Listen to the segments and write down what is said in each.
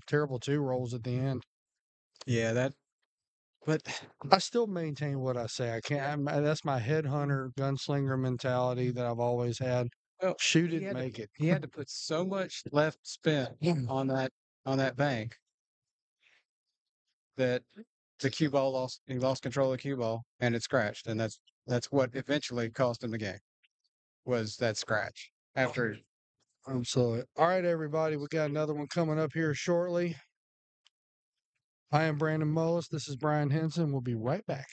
terrible two rolls at the end. Yeah, but I still maintain what I say. I can't. That's my headhunter gunslinger mentality that I've always had. well, Shoot it, make it. he had to put so much left spent on that bank that the cue ball he lost control of the cue ball and it scratched, and that's what eventually cost him the game was that scratch after. Absolutely. All right, everybody. We got another one coming up here shortly. I am Brandon Mullis. This is Brian Henson. We'll be right back.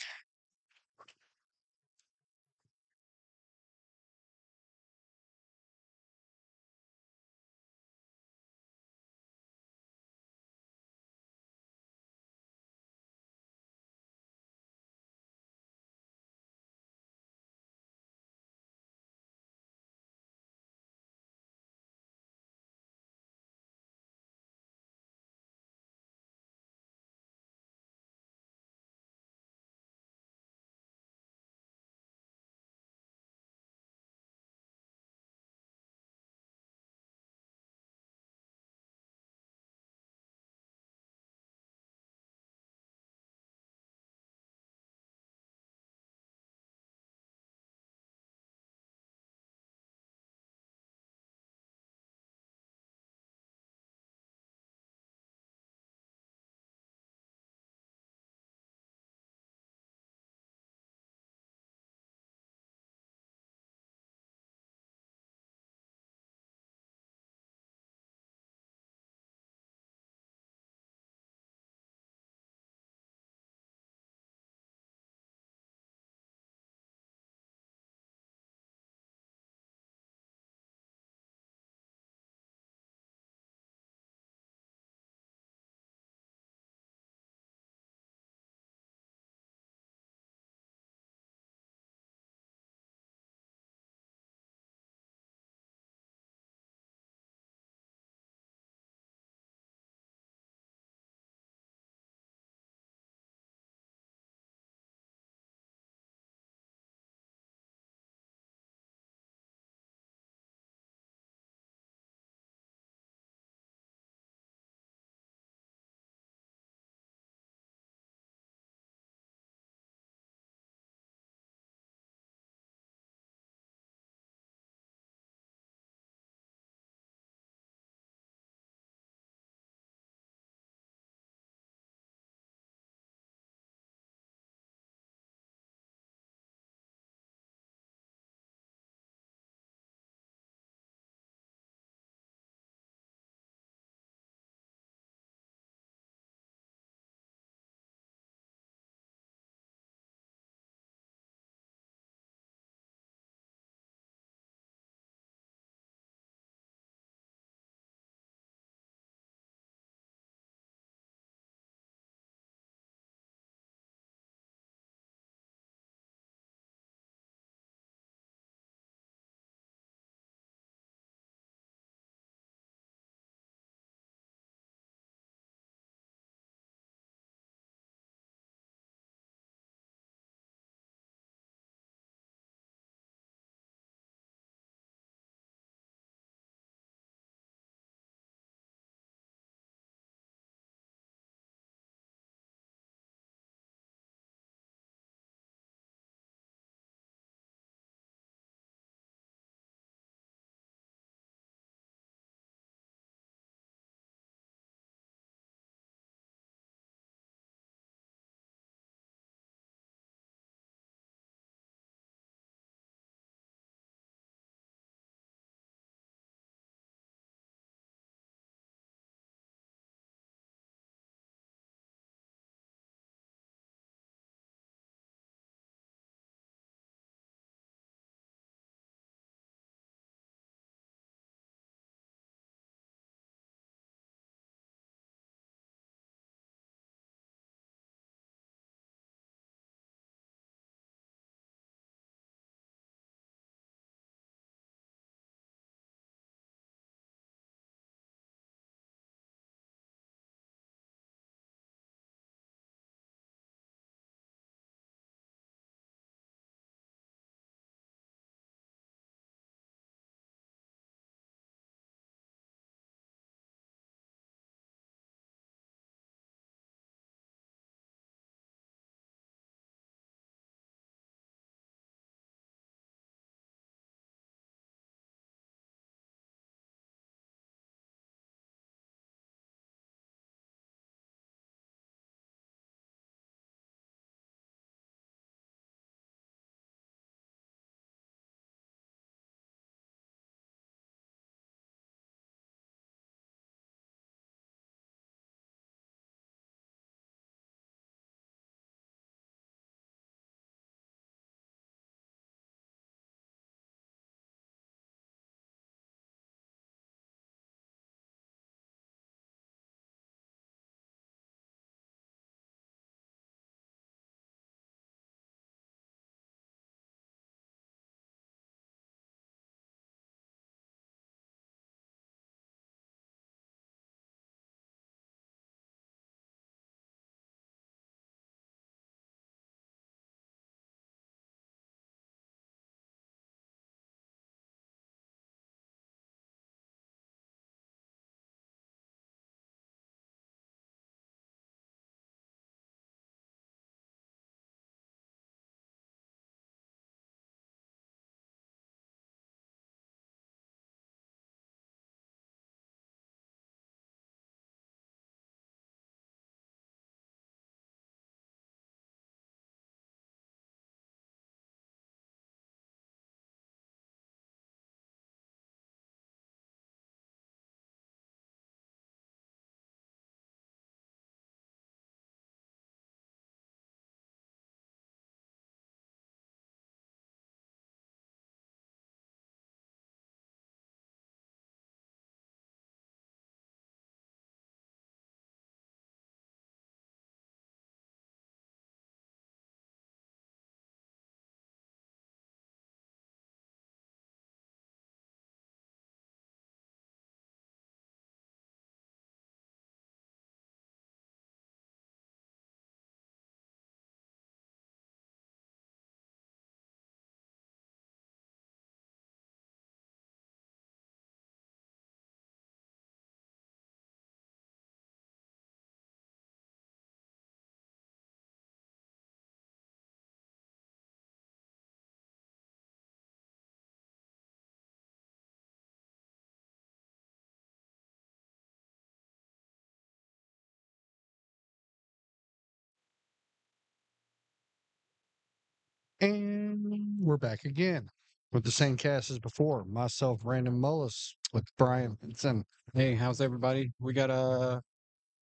And we're back again with the same cast as before. Myself, Brandon Mullis, with Brian Henson. Hey, how's everybody? We got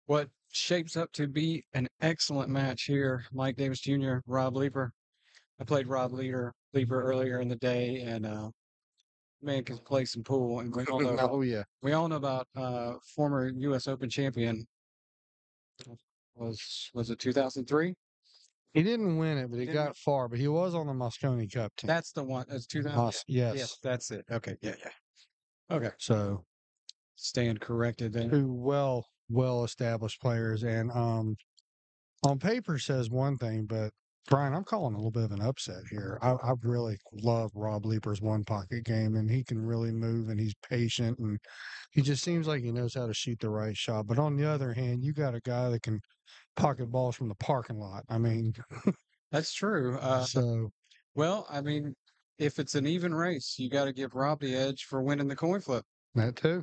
what shapes up to be an excellent match here. Mike Davis Jr., Rob Leeper. I played Leeper earlier in the day, and man can play some pool. And we all know about, Oh, yeah. we all know about former U.S. Open champion. Was it 2003? He didn't win it, but he Didn't got far. But he was on the Moscone Cup team. That's the one. That's 2000. Yes. Yes, that's it. Okay, yeah. Okay, So stand corrected then. two well-established players, and on paper says one thing, but Brian, I'm calling a little bit of an upset here. I really love Rob Leeper's one pocket game, and he can really move, and he's patient, and he just seems like he knows how to shoot the right shot. But on the other hand, you got a guy that can pocket balls from the parking lot. I mean, That's true. so Well, I mean, if it's an even race, you got to give Rob the edge for winning the coin flip. that too.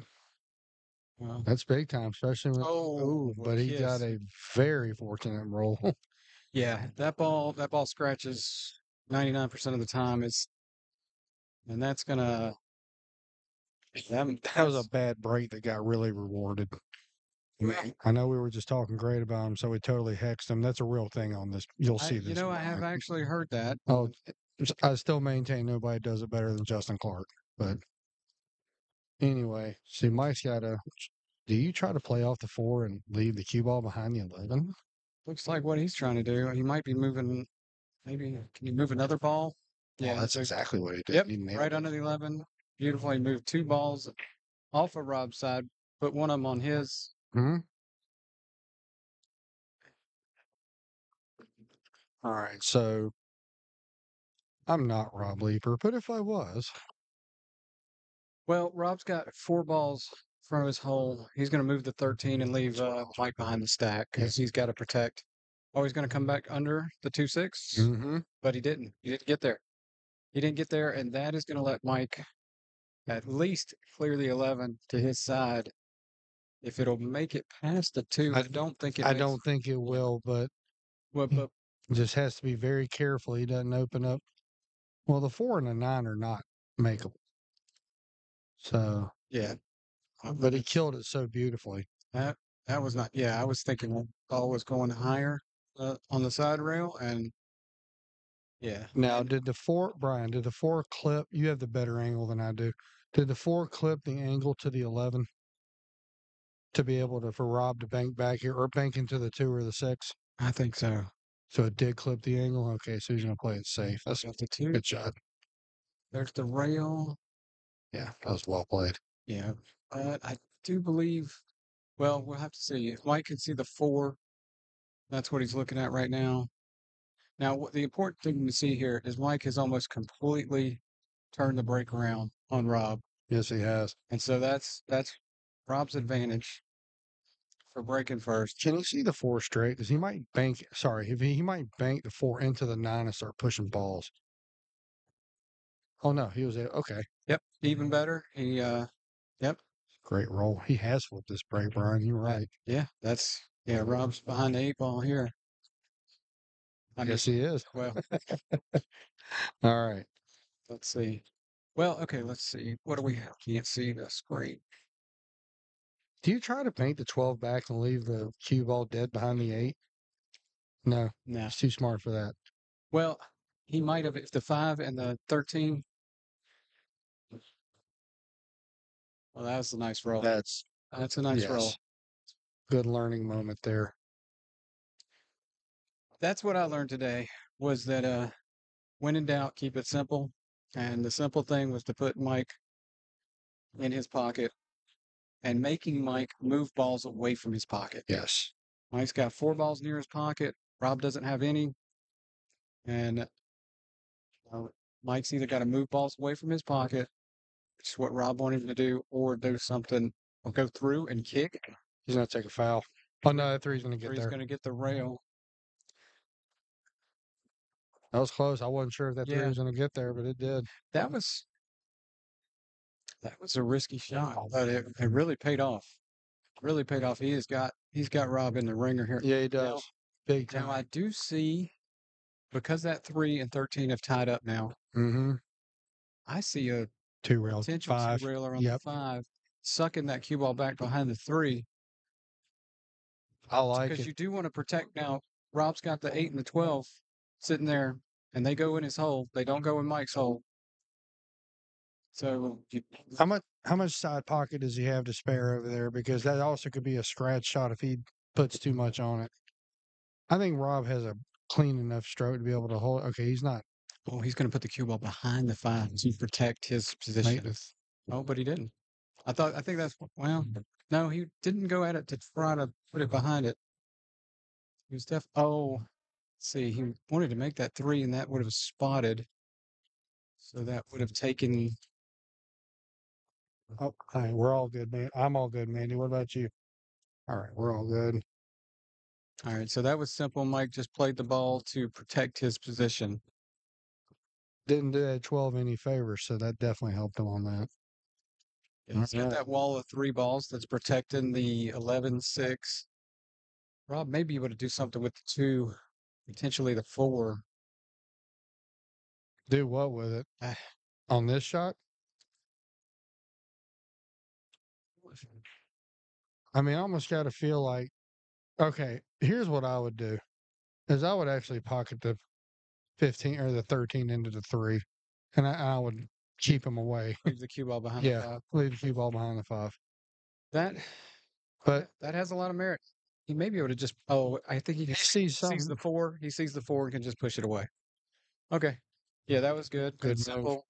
Well, That's big time, especially when, oh, but he got kiss. a very fortunate roll. Yeah, that ball scratches 99% of the time. And that's gonna, that, That was a that's, bad break that got really rewarded. I know we were just talking great about him, so we totally hexed him. That's a real thing on this. You'll see this. I have actually heard that. Oh, I still maintain nobody does it better than Justin Clark. But anyway, see, Mike's got a. Do you try to play off the 4 and leave the cue ball behind the 11? Looks like what he's trying to do. He might be moving, maybe, can you move another ball? Yeah, Yeah, that's exactly what he did. yep, He nailed right it. under the 11. Beautifully moved two balls off of Rob's side, put one of them on his. Hmm. All right, so I'm not Rob Leeper, but if I was, Well, Rob's got four balls from his hole. He's going to move the 13 and leave Mike behind the stack because he's got to protect. Oh, he's going to come back under the 2-6, mm-hmm. but he didn't. He didn't get there. He didn't get there, and that is going to let Mike at least clear the 11 to his side. If it'll make it past the 2, I don't think it. I don't think it will, but But just has to be very careful. He doesn't open up. Well, the 4 and the 9 are not makeable. So, yeah, but he killed it so beautifully. that that was not. Yeah, I was thinking the ball was going higher on the side rail, and yeah. Now, did the 4, Brian, did the 4 clip? You have the better angle than I do. Did the 4 clip the angle to the 11 to be able to, for Rob to bank back here or bank into the 2 or the 6? I think so. So it did clip the angle. Okay, so he's going to play it safe. That's Got the 2. good shot. There's the rail. Yeah, that was well played. Yeah, I do believe. Well, we'll have to see. If Mike can see the 4, that's what he's looking at right now. Now, the important thing to see here is Mike has almost completely turned the break around on Rob, Yes, he has. and so that's Rob's advantage for breaking first. Can you see the 4 straight? Because he might bank. Sorry, if he might bank the 4 into the 9 and start pushing balls. Oh no, he was okay. Yep, even better. Yep. Great roll. He has flipped this break, Brian. You're right. Yeah, Rob's behind the 8 ball here. I guess he is. Well, All right. let's see. Well, okay, let's see. What do we have? Can't see the screen. Do you try to paint the 12 back and leave the cue ball dead behind the 8? No, No. he's too smart for that. Well, he might have if the 5 and the 13. Well, that was a nice roll. That's a nice roll. Good learning moment there. That's what I learned today was that when in doubt, keep it simple. And the simple thing was to put Mike in his pocket and making Mike move balls away from his pocket. Yes. Mike's got 4 balls near his pocket. Rob doesn't have any. And Mike's either got to move balls away from his pocket, which is what Rob wanted him to do, or do something or go through and kick. He's going to take a foul. Oh, no, that 3's going to get there. He's going to get the rail. That was close. I wasn't sure if that 3 was going to get there, but it did. That was a risky shot, but it really paid off. Really paid off. He's got Rob in the ringer here. Yeah, he does. Big time. Now I do see because that 3 and 13 have tied up now, Mm-hmm. I see a Two rail, potential 5. two-railer on the Yep. 5, sucking that cue ball back behind the 3. I like Because it. you do want to protect now. Rob's got the 8 and the 12 sitting there, and they go in his hole. They don't go in Mike's hole. So How much side pocket does he have to spare over there? Because that also could be a scratch shot if he puts too much on it. I think Rob has a clean enough stroke to be able to hold. Okay, he's not. oh, he's going to put the cue ball behind the 5 to protect his position. Maintenance. Oh, but he didn't. I think that's, well, no, he didn't go at it to try to put it behind it. He was let's see, he wanted to make that 3 and that would have spotted. So that would have taken, Oh, all right, we're all good, man. I'm all good, Mandy. What about you? All right, we're all good. all right, so that was simple. Mike just played the ball to protect his position. Didn't do that 12 any favors, so that definitely helped him on that. Yeah, he's got that wall of 3 balls that's protecting the 11-6. Rob may be able to do something with the 2, potentially the 4. Do what with it? Ah, On this shot? I mean, I almost got to feel like, okay, here's what I would do, is I would actually pocket the 15 or the 13 into the 3, and I would keep him away. leave the cue ball behind the Yeah, 5. leave the cue ball behind the 5. That But that has a lot of merit. He may be able to just, I think he he just sees sees something. the 4. He sees the 4 and can just push it away. Okay. Yeah, that was good. Good That's move. simple.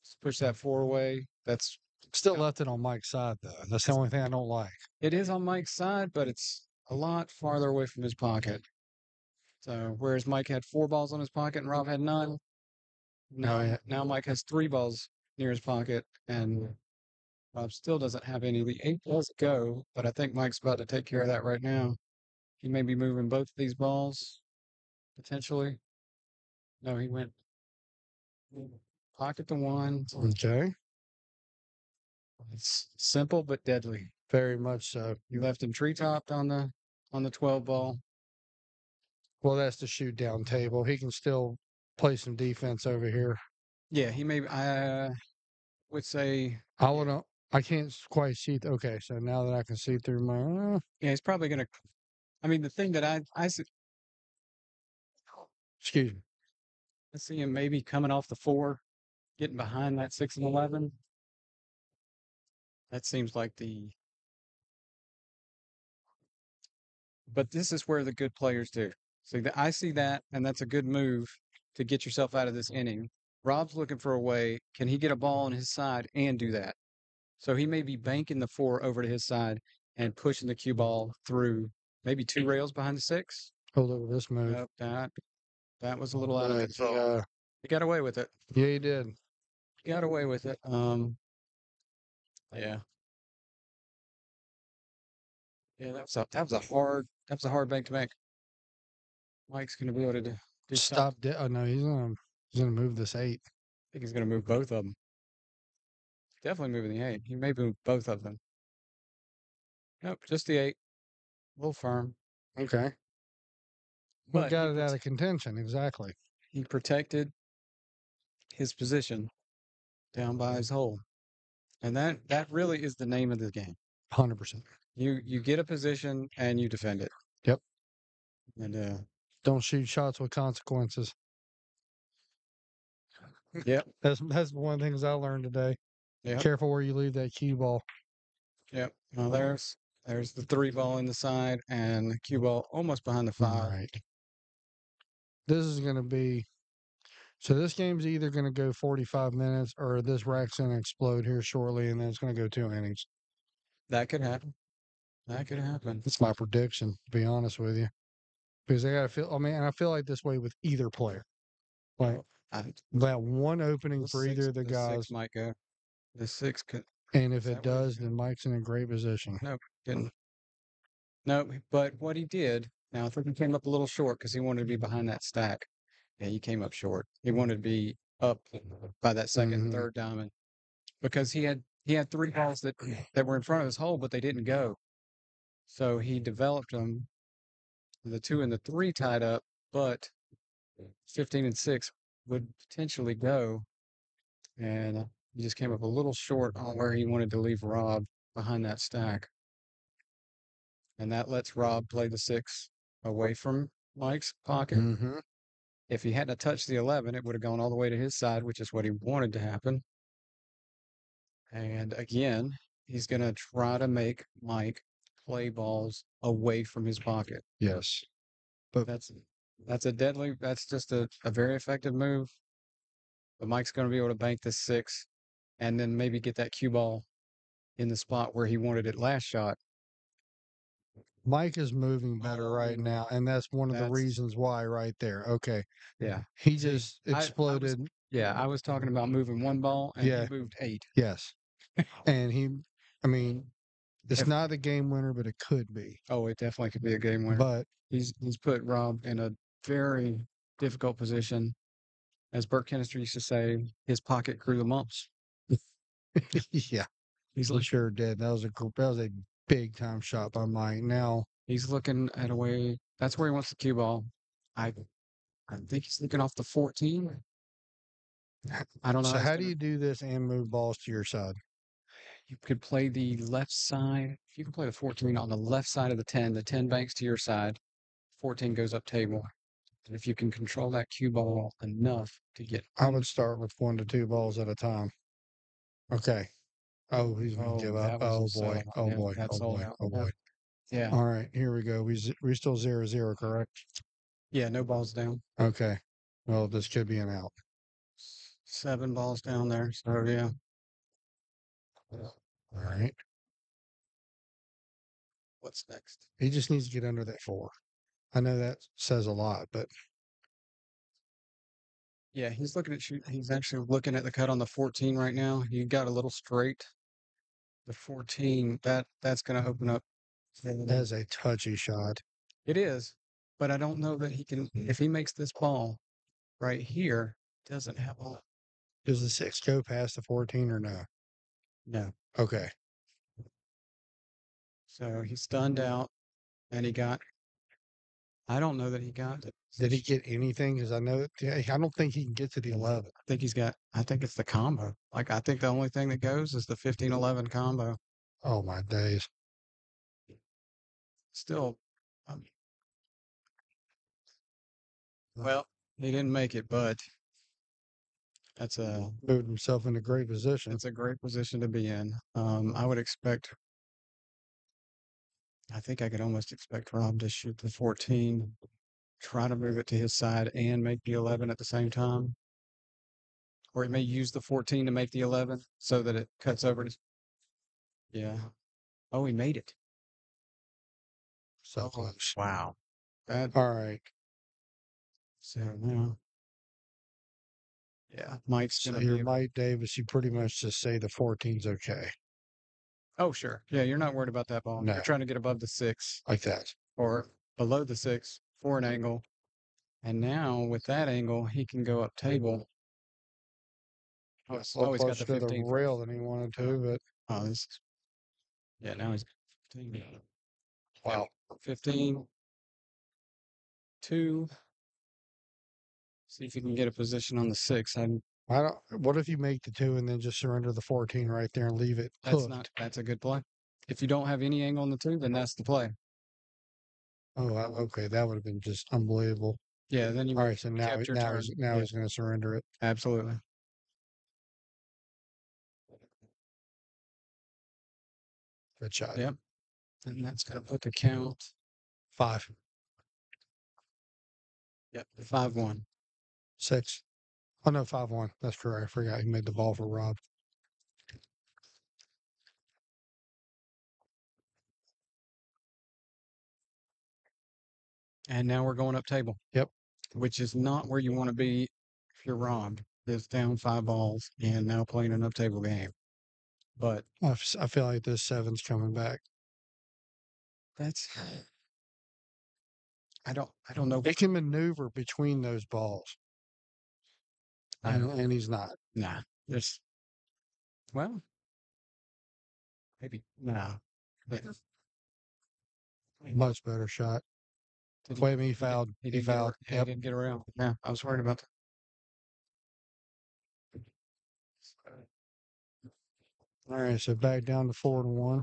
Just push that 4 away. That's Still left it on Mike's side, though. That's the only thing I don't like. It is on Mike's side, but it's a lot farther away from his pocket. So whereas Mike had 4 balls on his pocket and Rob had none, now Mike has 3 balls near his pocket and Rob still doesn't have any. The 8 does go, but I think Mike's about to take care of that right now. He may be moving both of these balls, potentially. No, he went pocket the 1. Okay. It's simple but deadly. Very much so. You left him treetopped on the 12 ball. Well, that's the shoot down table. He can still play some defense over here. Yeah, he may. I would say. I would. I can't quite see. Okay, so now that I can see through my. Yeah, he's probably gonna. I mean, the thing that I Excuse me. see him maybe coming off the 4, getting behind that 6 and 11. That seems like the. But this is where the good players do. So I see that, and that's a good move to get yourself out of this inning. Rob's looking for a way. Can he get a ball on his side and do that? So he may be banking the 4 over to his side and pushing the cue ball through maybe 2 rails behind the 6. Hold over this move. Yep, that was a little out of control. Yeah. He got away with it. Yeah, he did. He got away with it. Yeah. Yeah, that was a hard bank to make. Mike's gonna be able to do something. Stop. Oh no, he's gonna move this 8. I think he's gonna move both of them. Definitely moving the 8. He may move both of them. Nope, just the 8. A little firm. Okay. What But got it out of contention? Exactly. he protected his position down by his hole. And that really is the name of the game. 100%. You get a position and you defend it. Yep. And Don't shoot shots with consequences. Yep. That's one of the things I learned today. Yep. Careful where you leave that cue ball. Yep. Now there's the 3 ball in the side and the cue ball almost behind the 5. All right. This is going to be. So this game's either going to go 45 minutes or this rack's going to explode here shortly, and then it's going to go 2 innings. That could happen. That could happen. That's my prediction, to be honest with you. Because I got to feel. I mean, and I feel like this way with either player. Like that one opening for either of the guys. 6 might go. The 6 could. And if it does, then Mike's in a great position. Nope, didn't. Nope. But what he did, now I think he came up a little short because he wanted to be behind that stack. Yeah, he came up short. He wanted to be up by that second and third diamond because he had 3 balls that were in front of his hole, but they didn't go. So he developed them. The 2 and the 3 tied up, but 15 and 6 would potentially go, and he just came up a little short on where he wanted to leave Rob behind that stack. And that lets Rob play the 6 away from Mike's pocket. Mm-hmm. If he hadn't touched the 11, it would have gone all the way to his side, which is what he wanted to happen. And again, he's going to try to make Mike play balls away from his pocket. Yes. But that's just a very effective move. But Mike's going to be able to bank this 6 and then maybe get that cue ball in the spot where he wanted it last shot. Mike is moving better right now, and that's one of the reasons why right there. Okay. Yeah. He just exploded. I was talking about moving one ball, and he moved 8. Yes. And I mean, it's not a game winner, but it could be. Oh, it definitely could be a game winner. But he's put Rob in a very difficult position. As Burt Kenister used to say, his pocket grew the mumps. yeah, he sure did. That was a big time shot by Mike. Now he's looking at a way. That's where he wants the cue ball. I think he's looking off the 14. I don't know. So how do you do this and move balls to your side? You could play the left side. If you can play the 14 on the left side of the 10 banks to your side, 14 goes up table. And if you can control that cue ball enough to get... I would start with 1 to 2 balls at a time. Okay. Oh, he's going to give up. Oh, boy. Oh, boy. Oh, boy. Oh, boy. Yeah. All right. Here we go. We still 0-0, correct? Yeah, no balls down. Okay. Well, this could be an out. 7 balls down there. So, yeah. All right. What's next? He just needs to get under that 4. I know that says a lot, but yeah, he's actually looking at the cut on the 14 right now. He got a little straight. The 14, that's going to open up. That's a touchy shot. It is, but I don't know that he can. If he makes this ball right here, doesn't have a... Does the 6 go past the 14 or no? No. Okay. So he's stunned out, and I don't know that he got it. Did he get anything? Because I don't think he can get to the 11. I think it's the combo. Like, I think the only thing that goes is the 15-11 combo. Oh, my days. Still, well, he didn't make it, but moved himself in a great position. It's a great position to be in. I think I could almost expect Rob to shoot the 14, try to move it to his side and make the 11 at the same time. Or he may use the 14 to make the 11 so that it cuts over to... Yeah. Oh, he made it. So close. Wow. All right. So now, yeah, Mike's So going to you're Mike Davis. You pretty much just say the 14's okay. Oh, sure. Yeah, you're not worried about that ball. No. You're trying to get above the 6. Like that. Or below the 6 for an angle. And now, with that angle, he can go up table. Oh, he's got the 15 to the rail than he wanted to, but yeah, now he's 15. Wow. 15. 2. See if you can get a position on the 6. What if you make the 2 and then just surrender the 14 right there and leave it hooked? That's a good play. If you don't have any angle on the 2, then that's the play. Oh, okay. That would have been just unbelievable. Yeah, then you... All right, so now he's going to surrender it. Absolutely. Good shot. Yep. And that's going to put the count 5. Yep, 5-1. 6. Oh, no, 5-1. That's correct. I forgot he made the ball for Rob. And now we're going up table. Yep. Which is not where you want to be if you're Rob. Is down 5 balls and now playing an up table game. But I feel like this 7's coming back. I don't know. He can maneuver between those balls. And he's not. Nah. Maybe. Nah. Much better shot. Did Wait a minute, he fouled. He He did get fouled. he Yep. did get around. Yeah, I was worried about that. All right, so back down to 4-1.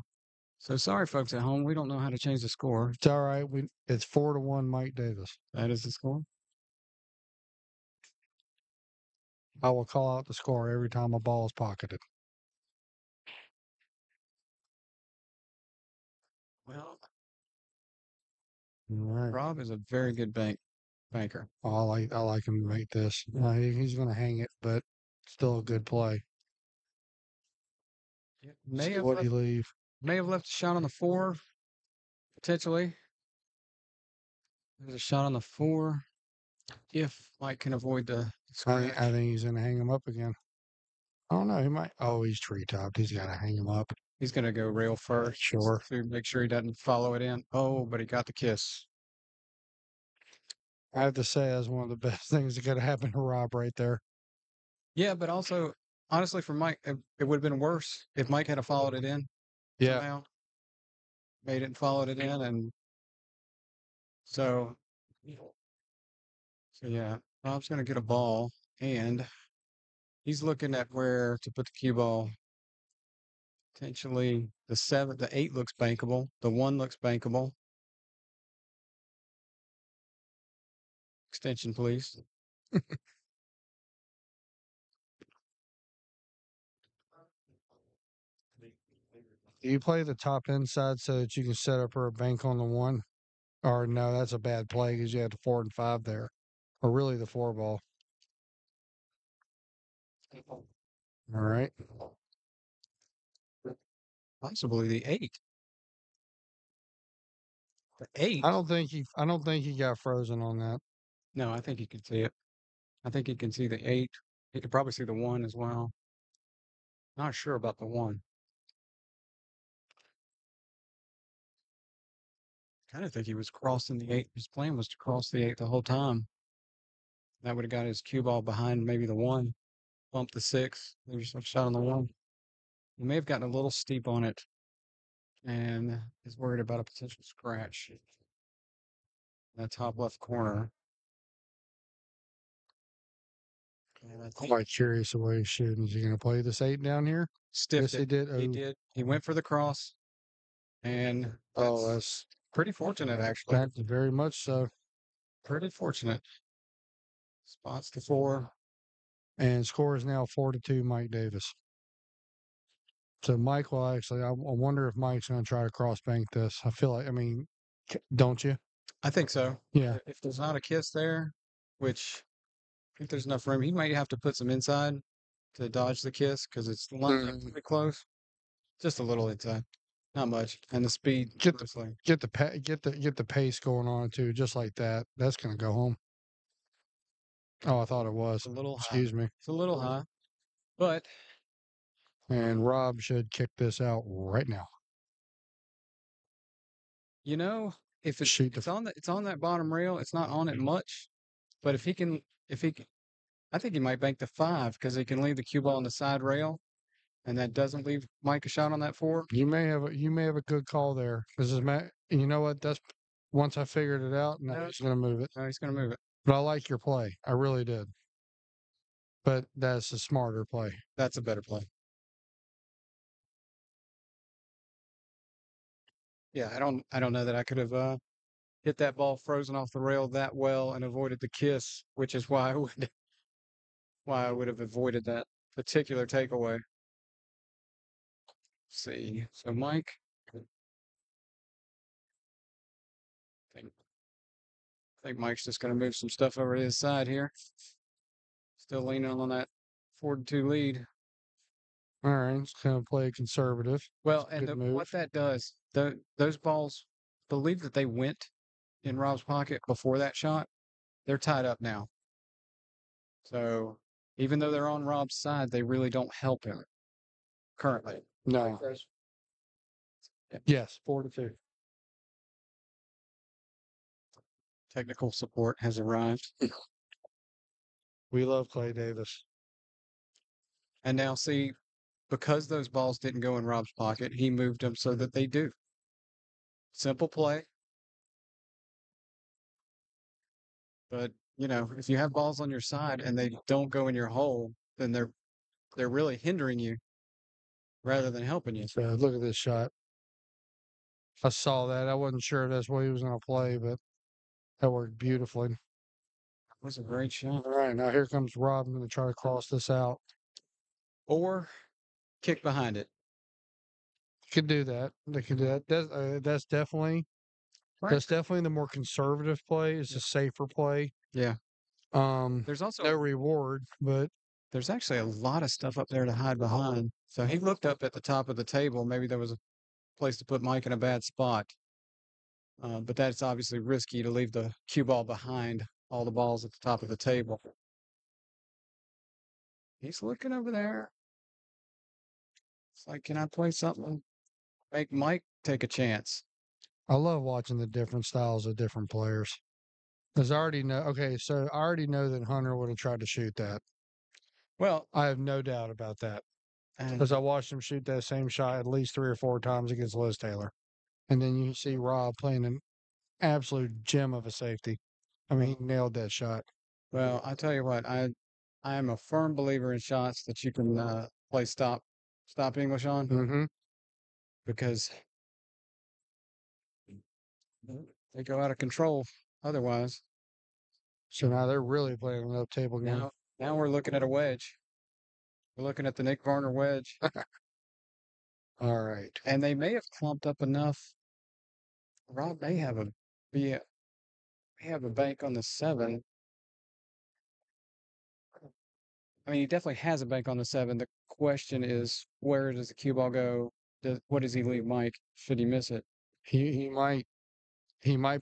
So sorry, folks at home. We don't know how to change the score. It's all right. It's 4-1, Mike Davis. That is the score. I will call out the score every time a ball is pocketed. Well, All right. Rob is a very good banker. Oh, I like him to make this. He's going to hang it, but still a good play. May See have what left, he leave. may have left a shot on the 4, potentially. There's a shot on the 4 if Mike can avoid the scratch. I think he's going to hang him up again. I don't know. He might. Oh, he's tree-topped. He's got to hang him up. He's going to go rail first. Sure. To make sure he doesn't follow it in. Oh, but he got the kiss. I have to say, that's one of the best things that could have happened to Rob right there. Yeah, but also, honestly, for Mike, it would have been worse if Mike had followed it in Yeah. somehow. Made it and followed it in. And so yeah, Rob's going to get a ball. And he's looking at where to put the cue ball. Potentially the 7, the 8 looks bankable. The 1 looks bankable. Extension, please. Do you play the top inside so that you can set up for a bank on the 1? Or no, that's a bad play because you had the 4 and 5 there. Or really the 4 ball. All right. Possibly the 8. The 8? I don't think he got frozen on that. No, I think he can see it. I think he can see the 8. He could probably see the 1 as well. Not sure about the 1. Kind of think he was crossing the 8. His plan was to cross the 8 the whole time. That would have got his cue ball behind maybe the 1. Bump the 6. There's a shot on the 1. He may have gotten a little steep on it and is worried about a potential scratch in that top left corner. And I I'm think quite curious the way he's shooting. Is he going to play this 8 down here? stiffed Yes, he it. did. He Oh, did. He went for the cross, and oh, that's that's pretty fortunate, actually. very much so. Pretty fortunate. Spots the 4. And score is now 4-2, Mike Davis. So Mike will actually. I wonder if Mike's going to try to cross bank this. I feel like. I mean, don't you? I think so. Yeah. If there's not a kiss there, which I think there's enough room, he might have to put some inside to dodge the kiss because it's lined up pretty close. Just a little inside, not much, and the speed. Get the pace going on too, just like that. That's going to go home. Oh, I thought it was. A little high. Excuse me. It's a little high, but And Rob should kick this out right now. you know, if Shoot it's on that bottom rail, it's not on it much. But if he can, I think he might bank the 5 because he can leave the cue ball on the side rail, and that doesn't leave Mike a shot on that 4. You may have a good call there. This is Matt. You know what? That's once I figured it out. Now he's going to move it. No, he's going to move it. But I like your play. I really did. But that's a smarter play. That's a better play. Yeah, I don't know that I could have hit that ball frozen off the rail that well and avoided the kiss, which is why I would have avoided that particular takeaway. Let's see. So Mike, I think Mike's just going to move some stuff over to his side here. Still leaning on that 4-2 lead. All right, it's going to play conservative. Well, and what that does, those balls, believe that they went in Rob's pocket before that shot. They're tied up now. So even though they're on Rob's side, they really don't help him currently. No. Yes, 4-2. Technical support has arrived. We love Clay Davis. And now see, because those balls didn't go in Rob's pocket, he moved them so that they do. Simple play. But if you have balls on your side and they don't go in your hole, then they're really hindering you rather than helping you. So look at this shot. I saw that. I wasn't sure if that's what he was going to play, but that worked beautifully. It was a great shot. All right, now here comes Rob. I'm going to try to cross this out. Or kick behind it. Could do that. They could do that. That's definitely the more conservative play. It's a safer play. Yeah. There's also no reward, but there's actually a lot of stuff up there to hide behind. So he looked up at the top of the table. Maybe there was a place to put Mike in a bad spot. But that's obviously risky to leave the cue ball behind all the balls at the top of the table. He's looking over there. It's like, can I play something? Make Mike take a chance. I love watching the different styles of different players. Because I already know. Okay, so I already know that Hunter would have tried to shoot that. Well, I have no doubt about that. and Because I watched him shoot that same shot at least 3 or 4 times against Liz Taylor. And then you see Rob playing an absolute gem of a safety. I mean, he nailed that shot. well, I tell you what, I am a firm believer in shots that you can play stop English on Mm-hmm. because they go out of control otherwise. So now they're really playing an up table game. Now we're looking at a wedge. We're looking at the Nick Varner wedge. All right. And they may have clumped up enough. Rob may have a bank on the 7. I mean, he definitely has a bank on the 7. The question is, where does the cue ball go? What does he leave Mike? Should he miss it? He might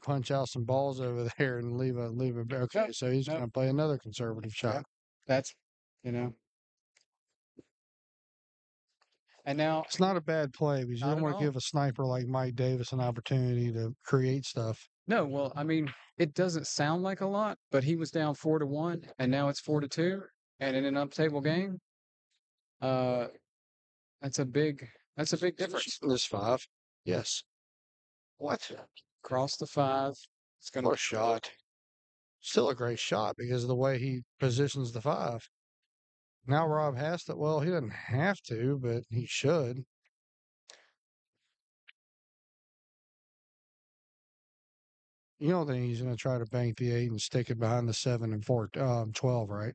punch out some balls over there and leave a okay. So he's going to play another conservative shot. That's and now it's not a bad play because you don't want to give a sniper like Mike Davis an opportunity to create stuff. No, well, I mean, it doesn't sound like a lot, but he was down 4-1, and now it's 4-2, and in an up table game, that's a big difference. This 5, yes. What? Cross the 5. It's going to be a shot. Still a great shot because of the way he positions the 5. Now Rob has to. Well, he doesn't have to, but he should. You don't think he's going to try to bank the 8 and stick it behind the 7 and 12, right?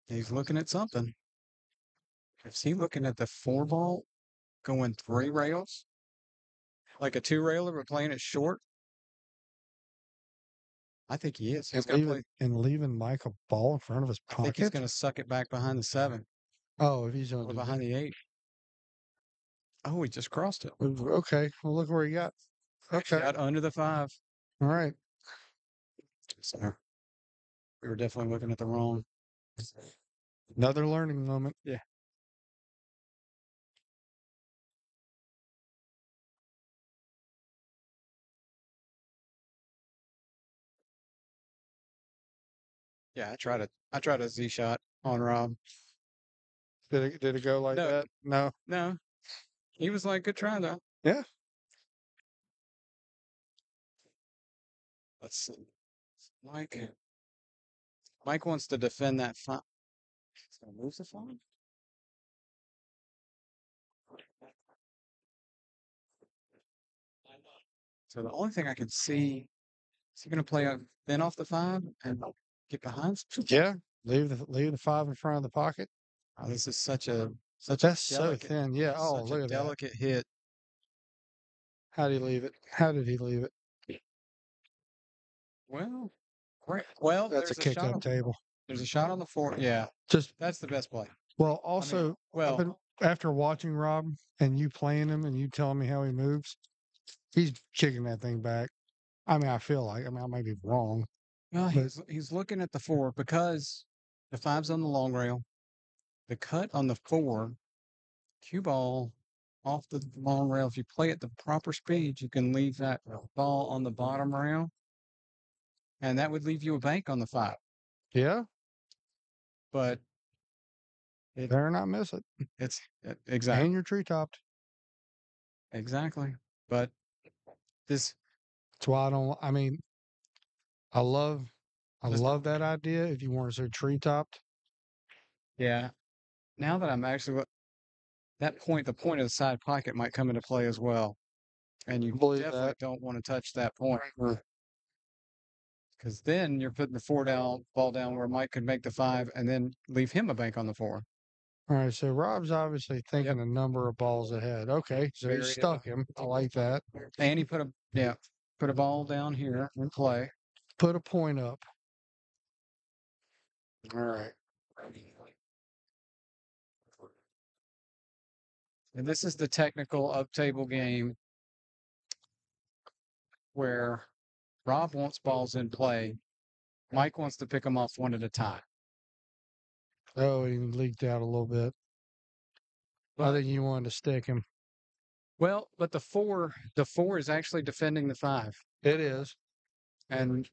He's looking at something. Is he looking at the 4 ball going 3 rails? Like a 2 railer, but playing it short? I think he is. He's leaving Mike a ball in front of his pocket? I think he's going to suck it back behind the 7. Oh, if he's going to behind the 8. Oh, he just crossed it. Okay. Well, look where he got. Okay. Got under the 5. All right. So we were definitely looking at the wrong. Another learning moment. Yeah. Yeah, I tried a Z shot on Rob. Did it go like that? No. No. He was like, good try though. Yeah. Let's see. Mike wants to defend that 5. He's gonna lose the 5. So the only thing I can see is he gonna play thin off the 5 and get behind? Yeah. Leave the 5 in front of the pocket. Oh, this is such a that's so thin. Yeah. Oh, look at that. Delicate hit. How did he leave it? How did he leave it? Well, great. Well, that's a kick up table. There's a shot on the 4. Yeah. That's the best play. Well, also, after watching Rob and you playing him and you telling me how he moves, he's kicking that thing back. I mean, I feel like, I might be wrong. Well, he's looking at the 4 because the 5's on the long rail. The cut on the 4, cue ball off the long rail. If you play at the proper speed, you can leave that ball on the bottom rail, and that would leave you a bank on the 5. Yeah. But better not miss it. It's exactly. And you're tree topped. Exactly. But that's why I love I Just- love that idea if you weren't so tree topped. Yeah. Now that I'm actually the point of the side pocket might come into play as well. And you Believe definitely that. don't want to touch that point because then you're putting the ball down where Mike could make the 5 and then leave him a bank on the 4. All right, so Rob's obviously thinking Yep. a number of balls ahead. Okay, so he Buried it. stuck him. I like that. And he put a ball down here in play. Put a point up. All right. And this is the technical up table game where Rob wants balls in play. Mike wants to pick them off one at a time. Oh, he leaked out a little bit. I think you wanted to stick him. Well, but the four is actually defending the 5. It is. And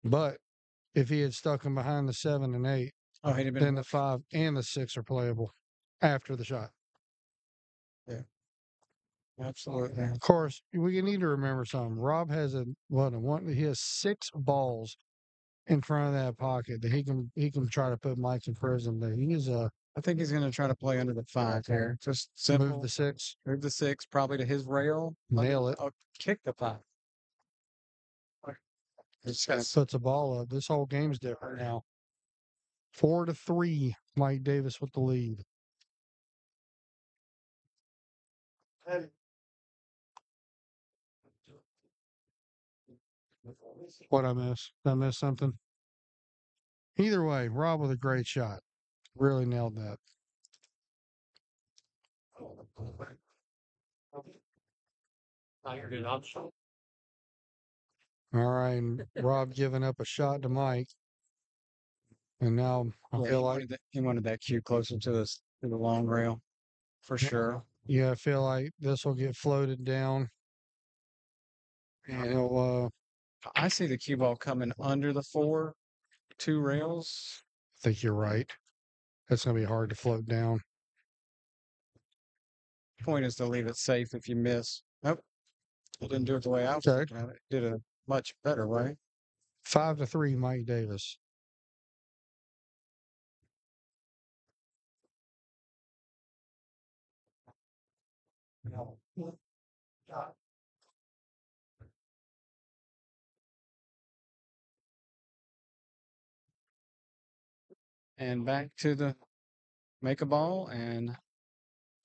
But if he had stuck him behind the 7 and 8, he'd have been then the 5 and the 6 are playable after the shot. Yeah. Absolutely. Of course, we need to remember something. Rob has he has 6 balls in front of that pocket that he can try to put Mike in prison. But I think he's going to try to play under the 5 here. Just simple. move the 6. Move the 6 probably to his rail. Nail it. Kick the 5. Puts a ball up. This whole game's different now. 4-3. Mike Davis with the lead. What I miss? Did I miss something? Either way, Rob with a great shot. Really nailed that. All right, and Rob giving up a shot to Mike. And now I feel like he wanted that cue closer to the long rail for sure. I feel like this will get floated down. And he'll I see the cue ball coming under the 4, 2 rails. I think you're right. That's gonna be hard to float down. Point is to leave it safe if you miss. Nope. He didn't do it the way I was Okay. thinking of it. Did a much better way. 5-3, Mike Davis. And back to the make a ball and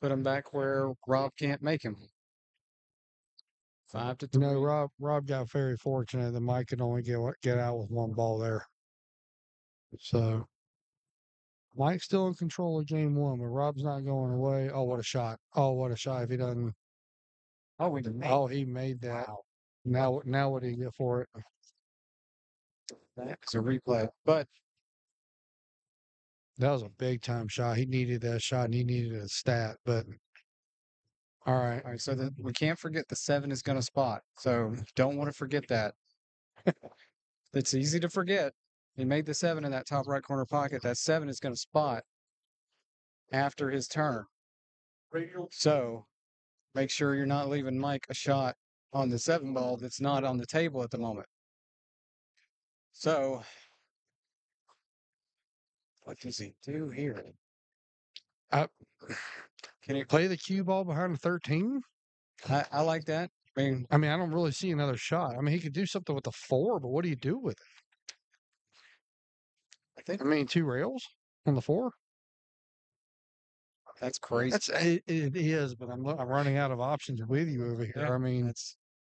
put him back where Rob can't make him. 5-3. You know, Rob got very fortunate that Mike could only get out with 1 ball there. So Mike's still in control of game 1, but Rob's not going away. Oh, what a shot! Oh, what a shot! If he doesn't, he made that. Wow. Now what do you get for it? That's a replay, but That was a big time shot. He needed that shot and he needed a stat. But all right. all right. So we can't forget the 7 is going to spot. So don't want to forget that. It's easy to forget. He made the 7 in that top right corner pocket. That 7 is going to spot after his turn. So make sure you're not leaving Mike a shot on the 7 ball that's not on the table at the moment. So what does he do here? Can he play the cue ball behind the 13? I like that. I don't really see another shot. I mean, he could do something with the 4, but what do you do with it? 2 rails on the 4? That's crazy. It is, but I'm running out of options with you over here.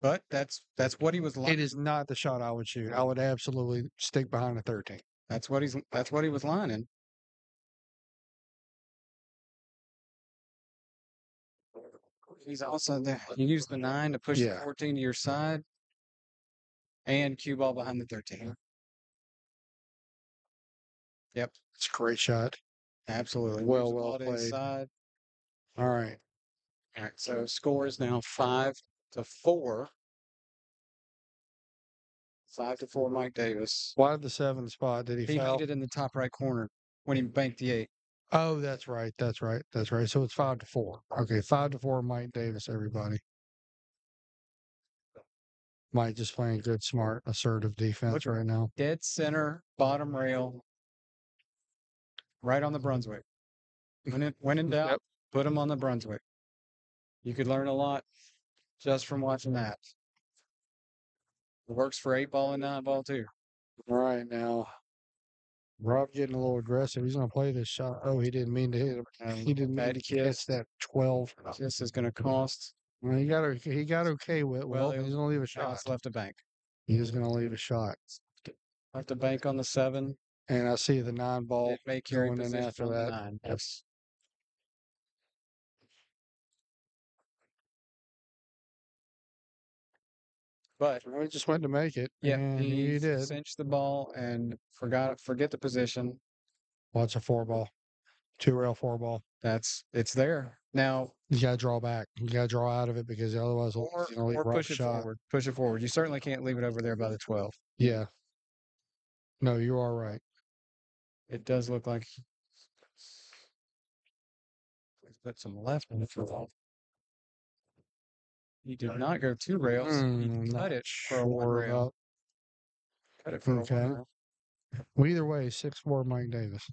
Yeah, that's what he was lining. It is not the shot I would shoot. I would absolutely stick behind the 13. That's what he was lining. He's also there. You use the 9 to push the 14 to your side and cue ball behind the 13. Yep. It's a great shot. Absolutely. Well played. Inside. All right. All right. So score is now 5-4. 5-4, Mike Davis. Why did the 7 spot? Did he foul? Made it in the top right corner when he banked the 8. Oh, that's right. So it's 5-4. Okay, 5-4, Mike Davis, everybody. Mike just playing good, smart, assertive defense right now. Dead center, bottom rail, right on the Brunswick. When in doubt, put him on the Brunswick. You could learn a lot just from watching that. It works for 8-ball and 9-ball too. All right, now Rob getting a little aggressive. He's going to play this shot. Oh, he didn't mean to hit him. He didn't mean to catch that 12. This is going to cost. Well, he got okay with. Well, he's going to leave a shot. Left to bank. He's going to leave a shot. Left to bank on the 7. And I see the 9-ball going in after that. 9. Yes. But he just went to make it. Yeah, and he did. Cinched the ball and forget the position. Watch a 4-ball, 2-rail 4-ball. It's there now. You got to draw back. You got to draw out of it because otherwise, or push it forward. Push it forward. You certainly can't leave it over there by the 12. Yeah. No, you are right. It does look like. Put some left in the field. He did not go 2 rails. He cut it for a 1 rail. Cut it for a 1 rail. Well, either way, 6'4" Mike Davis.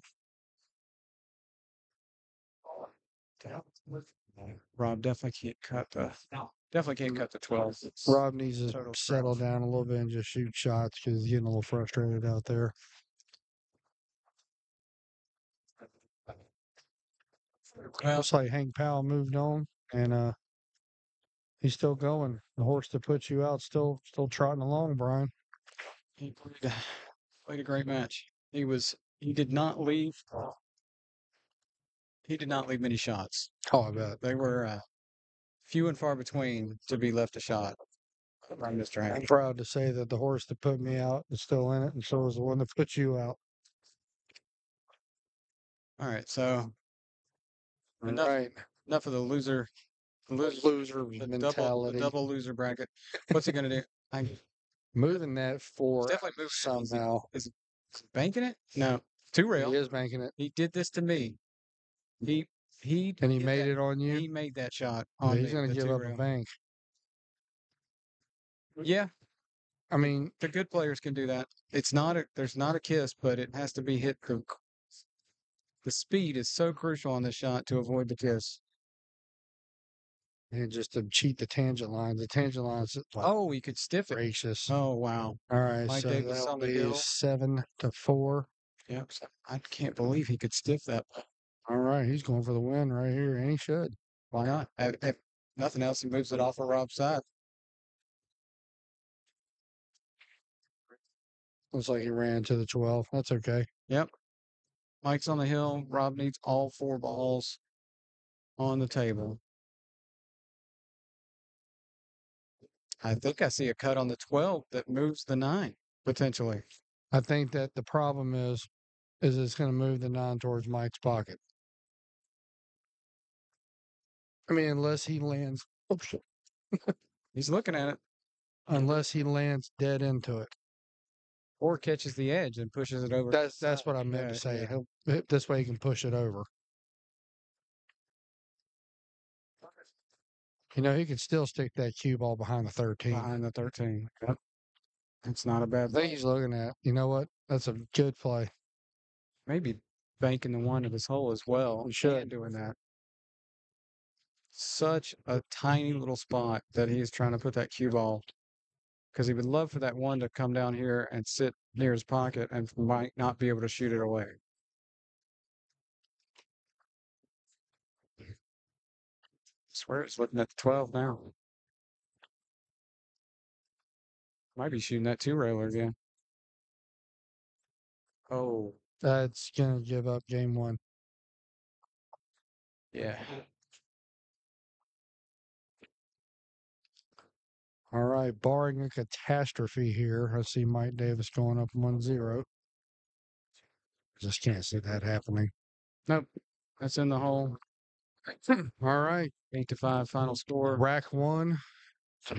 Rob definitely can't cut the 12. Rob needs to settle down a little bit and just shoot shots because he's getting a little frustrated out there. Well, looks like Hank Powell moved on, and he's still going. The horse that put you out still trotting along, Brian. He played a great match. He did not leave many shots. Oh, I bet. They were few and far between to be left a shot. I'm proud to say that the horse that put me out is still in it, and so is the one that put you out. All right, so enough of the loser mentality. The double loser bracket. What's he gonna do? Moving that 4 definitely somehow. Is he banking it? No, 2 rail. He is banking it. He did this to me. He made it on you. He made that shot on me. He's gonna give up a bank. Yeah. I mean, the good players can do that. There's not a kiss, but it has to be hit. The speed is so crucial on this shot to avoid the kiss. And just to cheat the tangent lines. The tangent lines. He could stiff it. Gracious. Oh, wow. All right, Mike so Davis that'll be 7-4. Yep. I can't believe he could stiff that. All right, he's going for the win right here, and he should. Why not? If nothing else, he moves it off of Rob's side. Looks like he ran to the 12. That's okay. Yep. Mike's on the hill. Rob needs all 4 balls on the table. I think I see a cut on the 12 that moves the 9, potentially. I think that the problem is it's going to move the 9 towards Mike's pocket. I mean, unless he lands. Oops. He's looking at it. Unless he lands dead into it. Or catches the edge and pushes it over. That's what I meant to say. Yeah. This way he can push it over. You know, he can still stick that cue ball behind the 13. Behind the 13. Yep. It's not a bad thing. I think he's looking at. You know what? That's a good play. Maybe banking the 1 of his hole as well. He should. Doing that. Such a tiny little spot that he's trying to put that cue ball. Because he would love for that 1 to come down here and sit near his pocket and might not be able to shoot it away. I swear it's looking at the 12 now. Might be shooting that 2-railer again. Oh. That's going to give up game 1. Yeah. All right, barring a catastrophe here, I see Mike Davis going up 1-0. Just can't see that happening. Nope. That's in the hole. All right. 8-5 final score. Rack 1.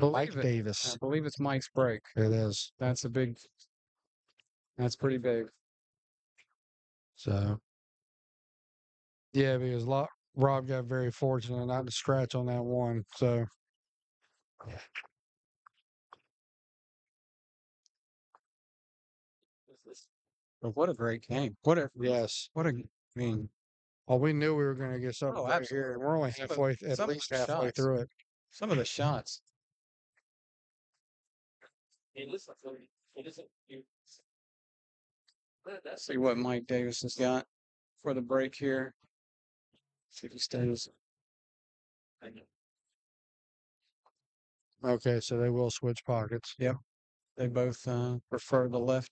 Mike Davis. I believe it's Mike's break. It is. That's pretty big. So, yeah, because Rob got very fortunate not to scratch on that 1. So, But what a great game. Yes. I mean, Well, we knew we were going to get something oh, right here, and we're only halfway, at some of least the halfway shots. through it. Some of the shots. Let's see what Mike Davis has got for the break here. See if he stays. Okay, so they will switch pockets. Yep. They both prefer the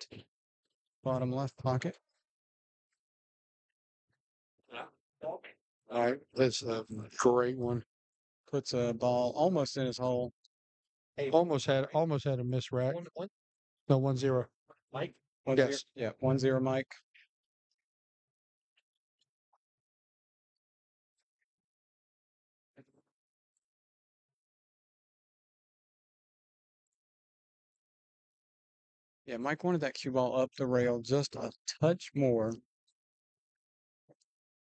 bottom left pocket. All right, that's a great one. Puts a ball almost in his hole. Almost had a miss rack. No, 1-0. Mike? Yes. Yeah, 1-0 Mike. Yeah, Mike wanted that cue ball up the rail just a touch more.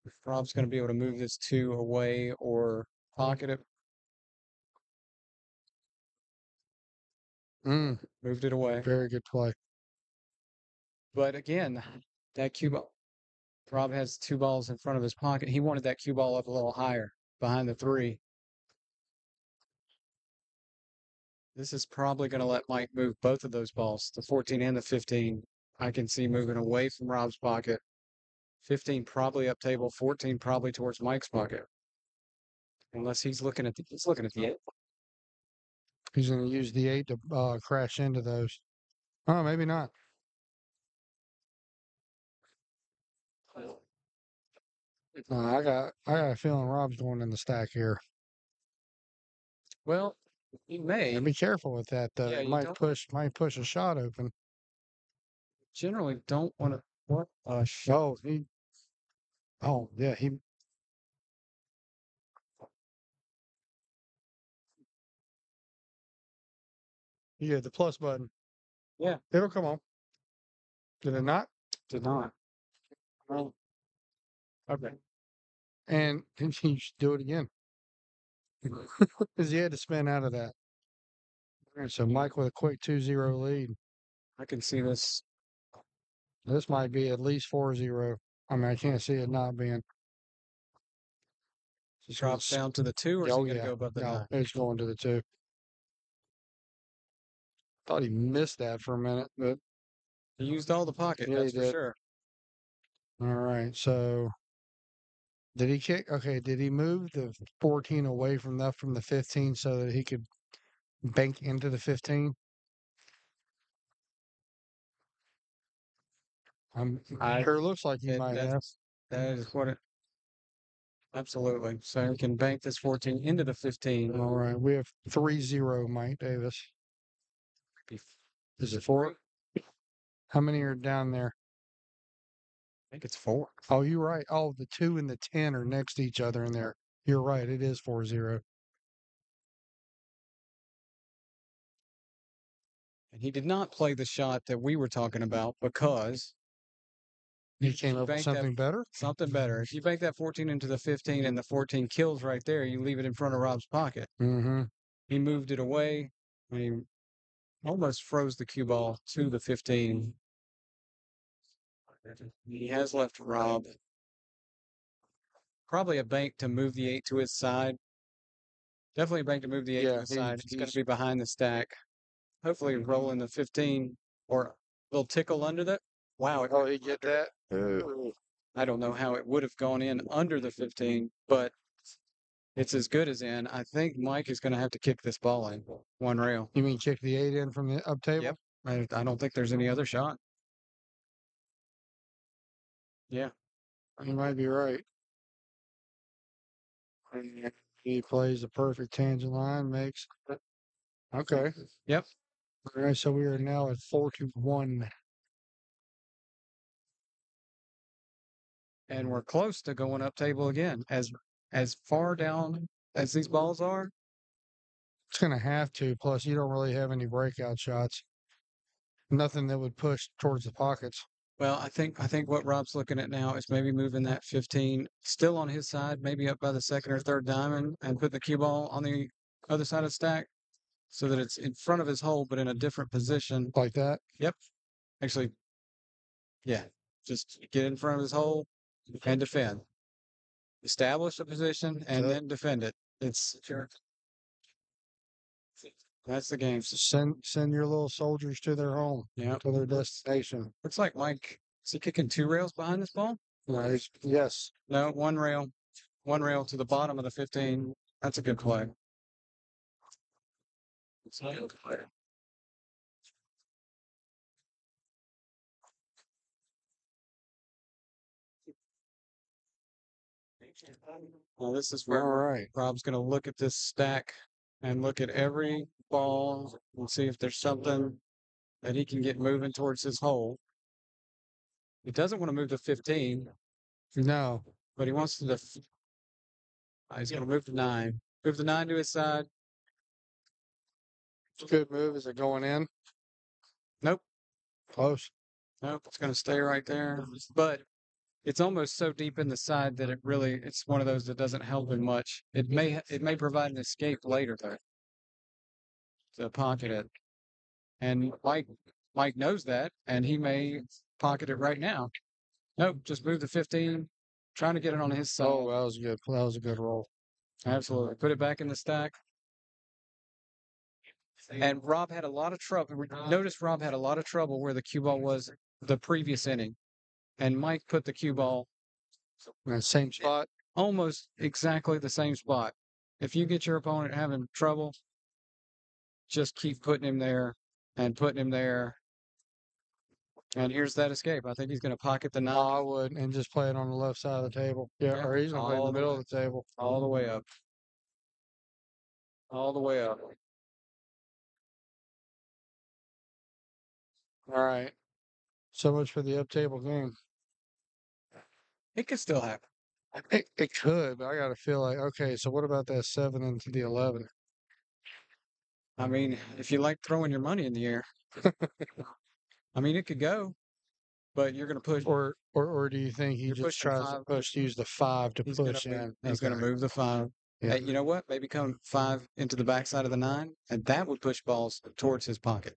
If Rob's going to be able to move this 2 away or pocket it. Moved it away. Very good play. But again, that cue ball, Rob has 2 balls in front of his pocket. He wanted that cue ball up a little higher behind the 3. This is probably going to let Mike move both of those balls, the 14 and the 15. I can see moving away from Rob's pocket. 15 probably up table, 14 probably towards Mike's pocket. Unless he's looking at the 8. He's going to use the 8 to crash into those. Oh, maybe not. I got a feeling Rob's going in the stack here. Well, he may. And be careful with that though. Yeah, It you might don't push a shot open. generally don't want to. What a shot. Oh, he hit the plus button. Yeah, It'll come on. Did it not? did not. Well, okay. And he should do it again. Because he had to spin out of that. All right, so Mike with a quick 2-0 lead. I can see this. This might be at least 4-0. I mean, I can't see it not being. Drops down to the 2, or is he going to go above the 9? It's going to the 2. Thought he missed that for a minute, but He used all the pocket, yeah, that's he for did. sure. All right, so did he kick? Okay, did he move the 14 away from the 15 so that he could bank into the 15? Sure looks like he might have. That is what it. Absolutely. So he can bank this 14 into the 15. All right, we have 3-0 Mike Davis. Is it 4? How many are down there? I think it's 4. Oh, you're right. Oh, the 2 and the 10 are next to each other in there. You're right. It is 4-0. And he did not play the shot that we were talking about because he came up with something better? Something better. If you bank that 14 into the 15 and the 14 kills right there, you leave it in front of Rob's pocket. Mm-hmm. He moved it away. And he almost froze the cue ball to the 15. He has left Rob. Probably a bank to move the 8 to his side. Definitely a bank to move the 8 to his side. He's going to be behind the stack. Hopefully rolling the 15 or a little tickle under that. Wow. Oh, he get that? Ooh. I don't know how it would have gone in under the 15, but it's as good as in. I think Mike is going to have to kick this ball in one rail. You mean kick the 8 in from the up table? Yep. I don't think there's any other shot. Yeah. You might be right. He plays a perfect tangent line, makes. Okay. Yep. All right, so we are now at 4-1. And we're close to going up table again. As far down as these balls are, It's going to have to. Plus, you don't really have any breakout shots. Nothing that would push towards the pockets. well, I think what Rob's looking at now is maybe moving that 15 still on his side, maybe up by the second or third diamond, and put the cue ball on the other side of the stack so that it's in front of his hole, but in a different position. Like that? Yep. Actually, Yeah, just get in front of his hole and defend. Establish a position and then defend it. That's the game. Send your little soldiers to their home, Yeah. to their destination. Looks like Mike, is he kicking 2 rails behind this ball? Nice. Yes. No, 1 rail. 1 rail to the bottom of the 15. That's a good play. Well, this is where All right. Rob's going to look at this stack and look at every ball and see if there's something that he can get moving towards his hole. He doesn't want to move to 15. No. But he wants to. He's going to move to 9. Move the 9 to his side. Good move. Is it going in? Nope. Close. Nope. It's going to stay right there. But it's almost so deep in the side that it's one of those that doesn't help him much. It may provide an escape later though. To pocket it. And Mike knows that, and he may pocket it right now. Nope. Just move the 15. Trying to get it on his side. Oh, that was good. That was a good roll. Absolutely. Put it back in the stack. And Rob had a lot of trouble. Notice Rob had a lot of trouble where the cue ball was the previous inning. And Mike put the cue ball in the same spot. Almost exactly the same spot. If you get your opponent having trouble, just keep putting him there and putting him there. And here's that escape. I think he's going to pocket the 9. I would, and just play it on the left side of the table. Yeah, or he's going to play in the middle of the table. All the way up. All the way up. All right. So much for the up table game. It could still happen. It could, but I got to feel like, okay, so what about that 7 into the 11? I mean, if you like throwing your money in the air, I mean, it could go, but you're going to push. Or do you think he just tries to use the 5 to push in? He's going to move the 5. Yeah. You know what? Maybe come 5 into the backside of the 9, and that would push balls towards his pocket.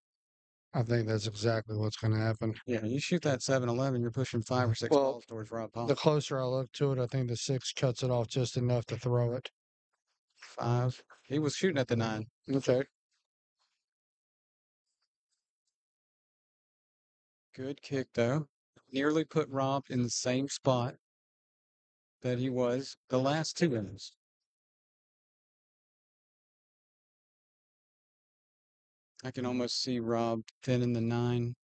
I think that's exactly what's going to happen. Yeah, you shoot that 7-11, you're pushing 5 or 6 balls towards Rob Paul. The closer I look to it, I think the 6 cuts it off just enough to throw it. 5. He was shooting at the 9. Okay. Good kick, though. Nearly put Rob in the same spot that he was the last 2 innings. I can almost see Rob thinning the 9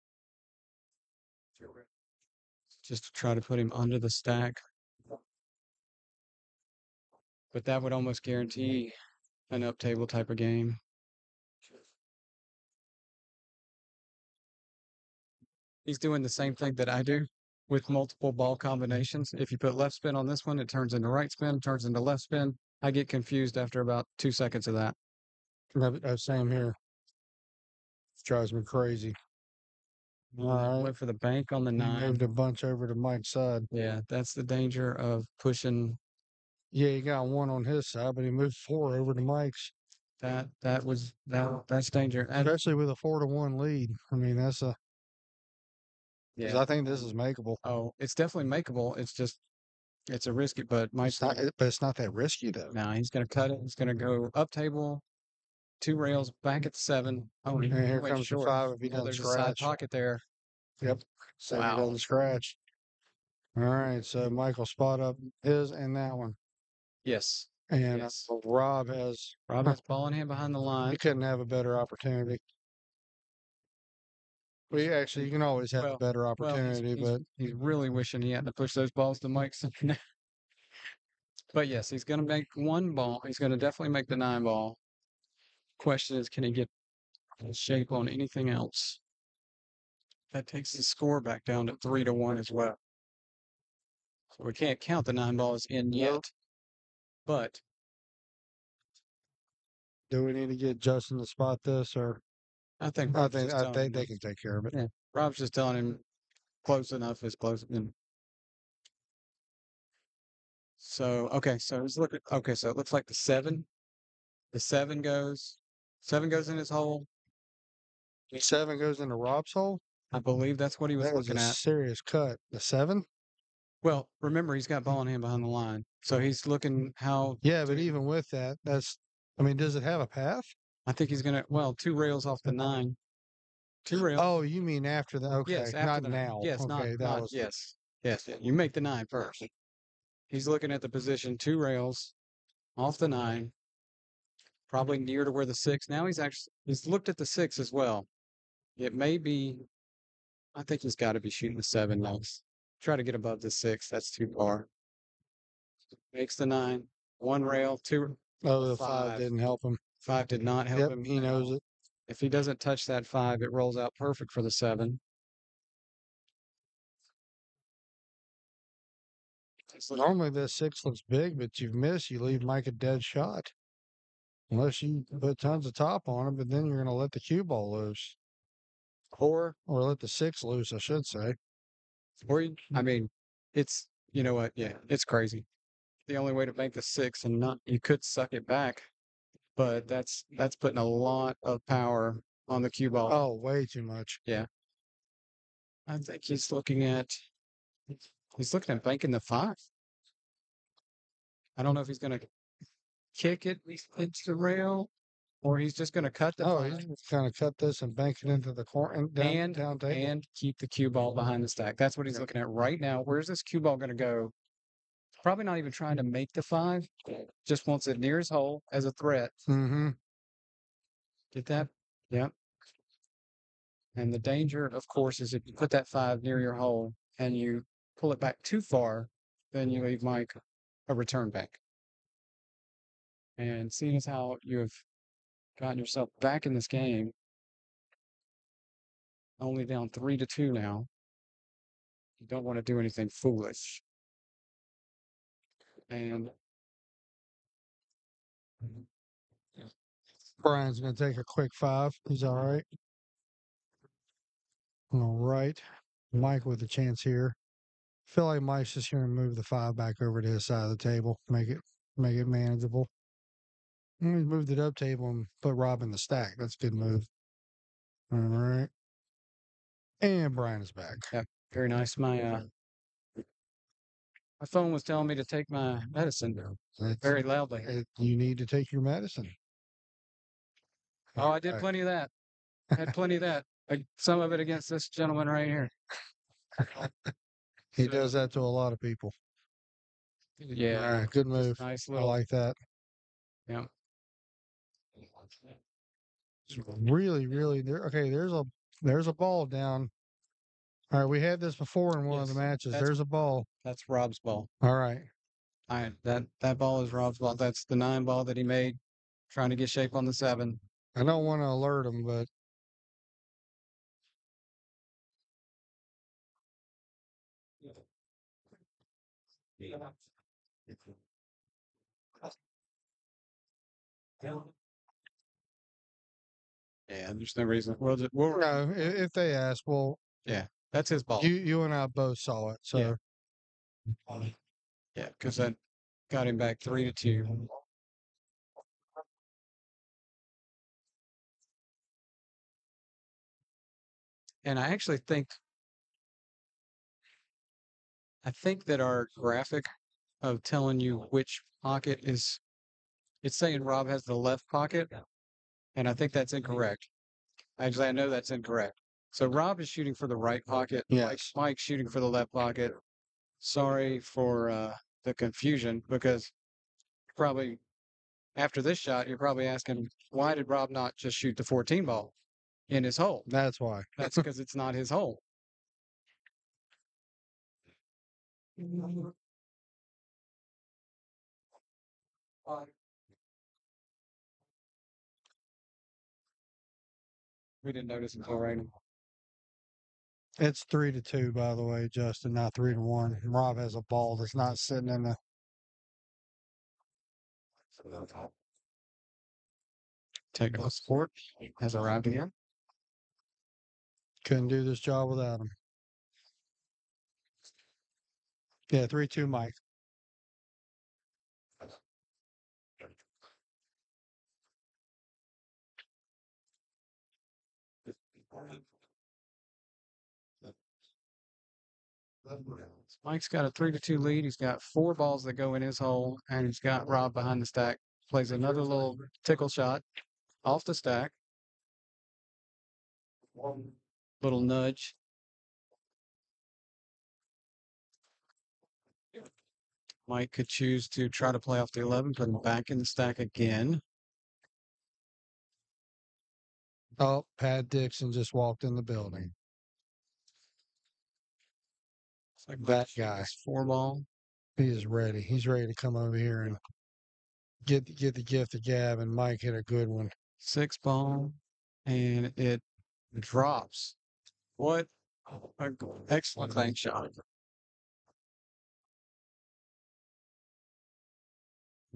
just to try to put him under the stack. But that would almost guarantee an up table type of game. He's doing the same thing that I do with multiple ball combinations. If you put left spin on this one, it turns into right spin, turns into left spin. I get confused after about 2 seconds of that. Same here. It drives me crazy. All right. Went for the bank on the 9. Moved a bunch over to Mike's side. Yeah, that's the danger of pushing. Yeah, he got 1 on his side, but he moved 4 over to Mike's. That's danger. Especially with a 4-1 lead. I mean, that's a. Yeah. I think this is makeable. Oh, it's definitely makeable. It's a risky, but Mike's not. But it's not that risky though. No, he's going to cut it. He's going to go up table, 2 rails, back at 7. Oh, and here comes the 5 if he doesn't there's scratch. A side pocket there. Yep. So he doesn't scratch. All right, so Michael spot up his and that one. Yes. And yes. Rob has ball in hand behind the line. He couldn't have a better opportunity. Well, you can always have a better opportunity, but he's really wishing he hadn't to push those balls to Mike's. But yes, he's going to make 1 ball. He's going to definitely make the 9 ball. Question is, can he get shape on anything else? That takes the score back down to 3-1 as well. So we can't count the 9 balls in yet. But do we need to get Justin to spot this, or I think they can take care of it. Yeah, Rob's just telling him close enough is close. So so let's look at so it looks like the 7. The 7 goes in his hole. The 7 goes into Rob's hole? I believe that's what he was That was looking a at. serious cut. The 7? Well, remember, he's got ball in hand behind the line. So he's looking how Yeah, but to, even with that, I mean, does it have a path? I think he's going to, well, 2 rails off the 9. 2 rails. Oh, you mean after the, Yes, okay, after not the 9. now. Yes, Okay, that not, was, yes. Yes, you make the 9 first. He's looking at the position, 2 rails off the 9, probably near to where the 6. Now he's looked at the 6 as well. It may be, I think he's got to be shooting the 7 next. Try to get above the 6. That's too far. Makes the 9. 1 rail, 2, oh, the 5 5. didn't help him. 5 did not help Yep, him. he knows it. If he doesn't touch that 5, it rolls out perfect for the 7. Normally this 6 looks big, but you've missed. You leave Mike a dead shot. Unless you put tons of top on it, but then you're going to let the cue ball loose. Or, Or let the 6 loose, I should say. I mean, it's, you know what? Yeah, it's crazy. The only way to make the 6 and not, you could suck it back, but that's putting a lot of power on the cue ball. Oh, way too much. Yeah. I think he's looking at banking the 5. I don't know if he's going to kick it into the rail or he's just going to cut the Oh, 5 he's going to cut this and bank it into the corner and down table. and keep the cue ball behind the stack. That's what he's looking at right now. Where's this cue ball going to go? Probably not even trying to make the 5. Just wants it near his hole as a threat. Mm-hmm. Get that? Yep. And the danger, of course, is if you put that 5 near your hole and you pull it back too far, then you leave Mike a return bank. And seeing as how you have gotten yourself back in this game, only down 3-2 now, you don't want to do anything foolish. And Brian's going to take a quick 5. He's all right. All right. Mike with a chance here. Feel like Mike's just going to move the 5 back over to his side of the table, make it manageable. And he moved it up table and put Rob in the stack. That's a good move. All right. And Brian is back. yeah, very nice. My phone was telling me to take my medicine very loudly. You need to take your medicine. Oh, I did plenty of that. Had plenty of that. Some of it against this gentleman right here. He does that to a lot of people. Yeah. All right, good move. Nice I little. like that. Yeah. It's really, really there. Okay, there's a ball down. All right, we had this before in one of the matches. There's a ball. That's Rob's ball. All right. That ball is Rob's ball. That's the 9 ball that he made, trying to get shape on the 7. I don't want to alert him, but Yeah, there's no reason. We'll no. If they ask, well, yeah, that's his ball. you and I both saw it, so Yeah, because that got him back 3-2. And I actually think that our graphic of telling you which pocket is, it's saying Rob has the left pocket, and I think that's incorrect. Actually, I know that's incorrect. So Rob is shooting for the right pocket. yes. Mike's shooting for the left pocket. Sorry for the confusion, because probably after this shot, you're probably asking, why did Rob not just shoot the 14 ball in his hole? That's why. That's because it's not his hole. We didn't notice until right now. It's 3-2, by the way, Justin, not 3-1. Rob has a ball that's not sitting in the. Technical support has arrived again. Couldn't do this job without him. Yeah, 3-2, Mike. Mike's got a 3-2 lead. He's got 4 balls that go in his hole, and he's got Rob behind the stack. Plays another little tickle shot off the stack. Little nudge. Mike could choose to try to play off the 11, put him back in the stack again. Oh, Pat Dixon just walked in the building. It's like That guy. 4 ball. He is ready. He's ready to come over here and get the gift of gab, and Mike hit a good one. 6 ball, and it drops. What an excellent bank shot.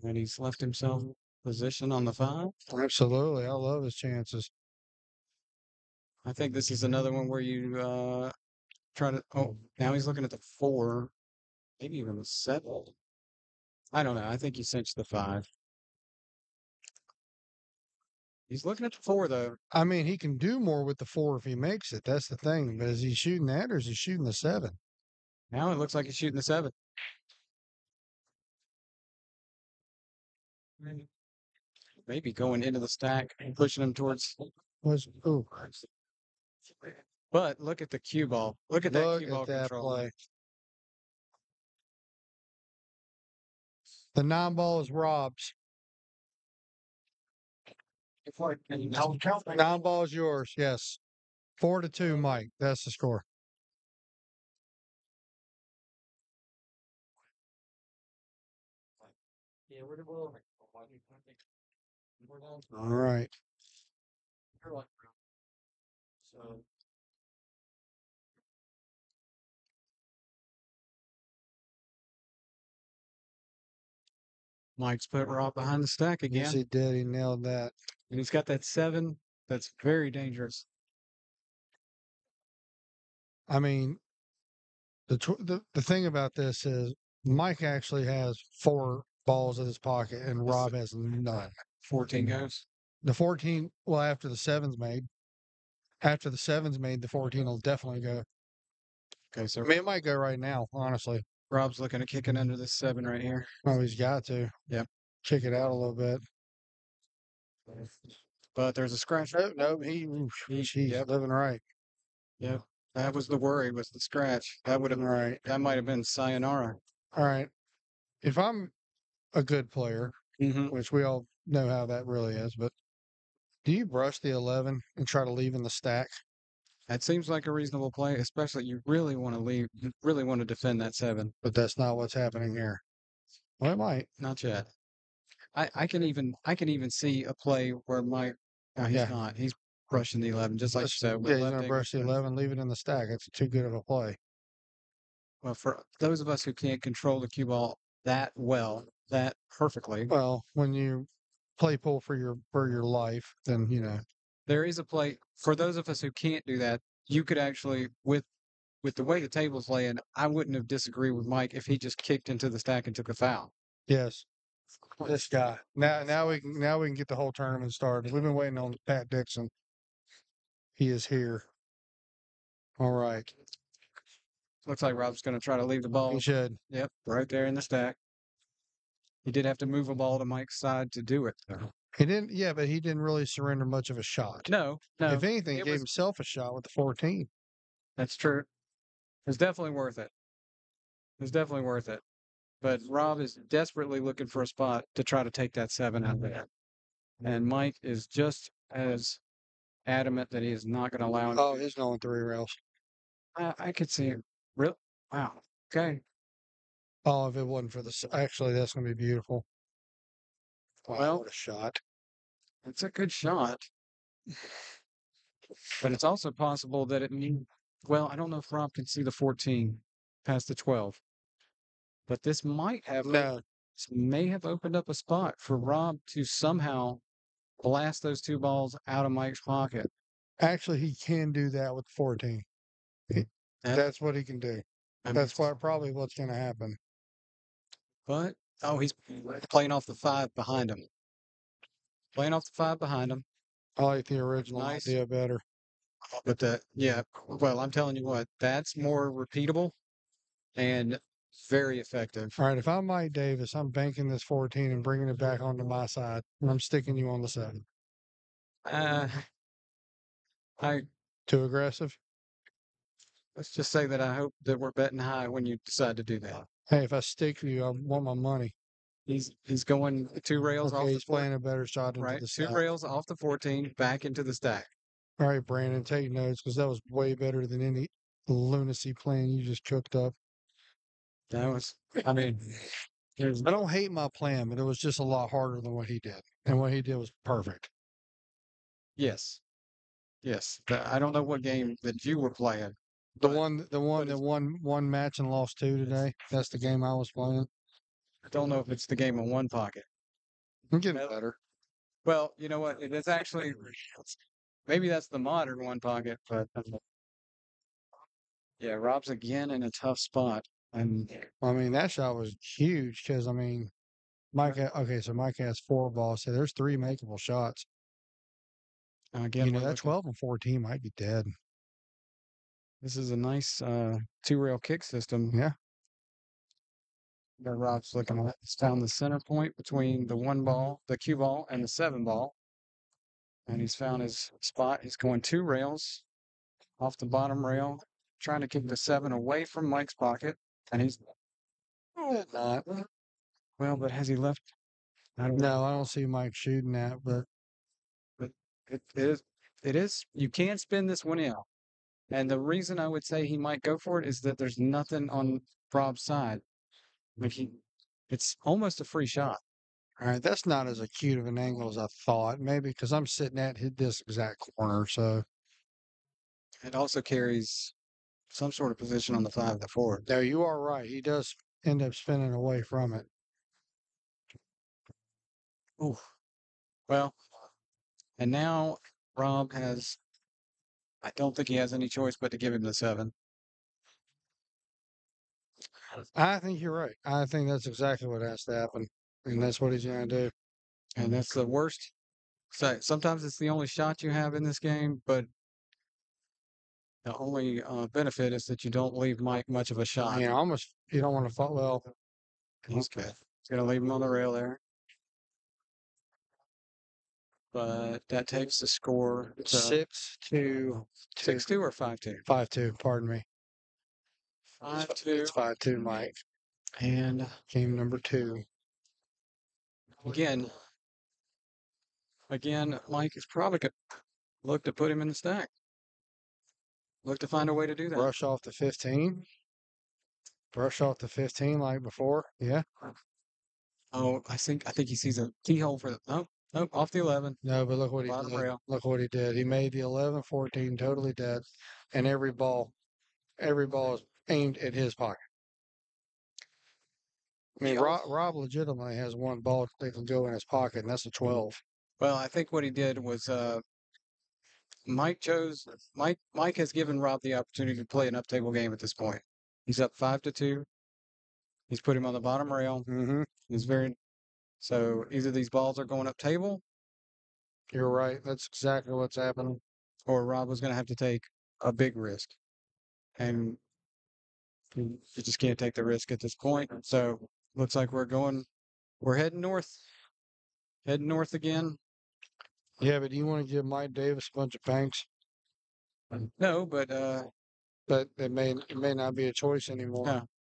And he's left himself position on the 5. Absolutely. I love his chances. I think this is another one where you try to. Oh, now he's looking at the 4, maybe even the 7. I don't know. I think he cinched the 5. He's looking at the 4 though. I mean, he can do more with the 4 if he makes it. That's the thing. But is he shooting that, or is he shooting the 7? Now it looks like he's shooting the 7. Maybe going into the stack and pushing him towards. Oh, But look at the cue ball. Look at that cue look ball at that control. play. The 9 ball is Rob's. 9 ball is yours. Yes. 4-2, Mike. That's the score. All right. Mike's put Rob behind the stack Yes, again. he did. He nailed that. And he's got that 7 that's very dangerous. I mean, the thing about this is Mike actually has 4 balls in his pocket, and Rob has none. 14 goes. The 14, well, after the 7's made. After the 7's made, the 14 will definitely go. Okay, so I mean, it might go right now, honestly. Rob's looking at kicking under this 7 right here. Oh, he's got to. Yep. Kick it out a little bit. But there's a scratch. No, he's living right. Yep. That was the worry, was the scratch. That would have Right. That might have been sayonara. All right. If I'm a good player, which we all know how that really is, but do you brush the 11 and try to leave in the stack? That seems like a reasonable play, especially you really want to leave. You really want to defend that 7. But that's not what's happening here. Well, it might. Not yet. I can even see a play where Mike. No, he's not. He's brushing the 11, just like you said. Yeah, he's going to brush the 11, leave it in the stack. It's too good of a play. Well, for those of us who can't control the cue ball that well, that perfectly. Well, when you play pool for your life, then there is a play for those of us who can't do that. You could actually, with the way the table's laying, I wouldn't have disagreed with Mike if he just kicked into the stack and took a foul. Yes. This guy. Now we can get the whole tournament started. We've been waiting on Pat Dixon. He is here. All right. Looks like Rob's going to try to leave the ball. He should. Yep, right there in the stack. He did have to move a ball to Mike's side to do it, though. He didn't. Yeah, but he didn't really surrender much of a shot. No. If anything, he gave himself a shot with the 14. That's true. It's definitely worth it. It's definitely worth it. But Rob is desperately looking for a spot to try to take that 7 out there. And Mike is just as adamant that he is not going to allow him. Oh, he's going 3 rails. I could see it. Really? Wow. Okay. Oh, if it wasn't for the... Actually, that's going to be beautiful. Wow, well, what a shot. It's a good shot. But it's also possible that well, I don't know if Rob can see the 14 past the 12. But this might have... No. This may have opened up a spot for Rob to somehow blast those 2 balls out of Mike's pocket. Actually, he can do that with 14. That's what he can do. That's probably what's going to happen. But, he's playing off the 5 behind him. Playing off the 5 behind him. I like the original idea better. But well, I'm telling you what, that's more repeatable and very effective. All right, if I'm Mike Davis, I'm banking this 14 and bringing it back onto my side, and I'm sticking you on the 7. Uh, I Too aggressive? let's just say that I hope that we're betting high when you decide to do that. Hey, if I stick you, I want my money. He's going 2 rails off Okay, the he's 14, playing a better shot into right? the 2 stack. rails off the 14 back into the stack. All right, Brandon, take notes because that was way better than any lunacy plan you just cooked up. That was, I mean, there's I don't hate my plan, but it was just a lot harder than what he did. And what he did was perfect. yes, yes. I don't know what game that you were playing, The but one the one but that it's, won one match and lost 2 today, that's the game I was playing. I don't know if it's the game in one pocket. I'm getting No. better. Well, you know what? It is actually maybe that's the modern one pocket, but yeah, Rob's again in a tough spot, and I mean, that shot was huge because, I mean, okay, so Mike has 4 balls. So there's 3 makeable shots. again we're That looking. 12 and 14 might be dead. This is a nice 2 rail kick system Yeah. that Rob's looking at. It's down the center point between the 1 ball, the cue ball, and the 7 ball, and he's found his spot. He's going 2 rails off the bottom rail, trying to keep the 7 away from Mike's pocket, and he's Not. well, but has he left? I don't know. No, I don't see Mike shooting that, but But it is. You can spin this one out. And the reason I would say he might go for it is that there's nothing on Rob's side. Like it's almost a free shot. all right, that's not as acute of an angle as I thought. Maybe because I'm sitting at this exact corner. So, It also carries some sort of position on the 5 of the 4. no, you are right. He does end up spinning away from it. Ooh. Well, and now Rob has, I don't think he has any choice but to give him the 7. I think you're right. I think that's exactly what has to happen. And that's what he's going to do. And that's the worst. So sometimes it's the only shot you have in this game, but the only benefit is that you don't leave Mike much of a I shot. mean, almost, you don't want to fall. Well, He's good. He's going to leave him on the rail there. But that takes the score to 6-2, 6-2 or 5-2? 5-2. Pardon me. 5-2. It's 5-2, Mike. And Game number 2. again, Mike is probably going to look to put him in the stack. Look to find a way to do that. Brush off the 15. Brush off the 15 like before. Yeah. Oh, I think he sees a keyhole for the nope, off the 11. No, but look what he Bottom did. rail. Look what he did. He made the 11, 14 totally dead, and every ball is aimed at his pocket. I mean, Rob legitimately has 1 ball that can go in his pocket, and that's a 12. Well, I think what he did was Mike has given Rob the opportunity to play an up table game at this point. He's up 5-2. He's put him on the bottom rail. Mm-hmm. So either these balls are going up table, You're right. That's exactly what's happening. or Rob was going to have to take a big risk, and you just can't take the risk at this point. So looks like we're heading north again. Yeah, but do you want to give Mike Davis a bunch of banks? No, but But it may not be a choice anymore.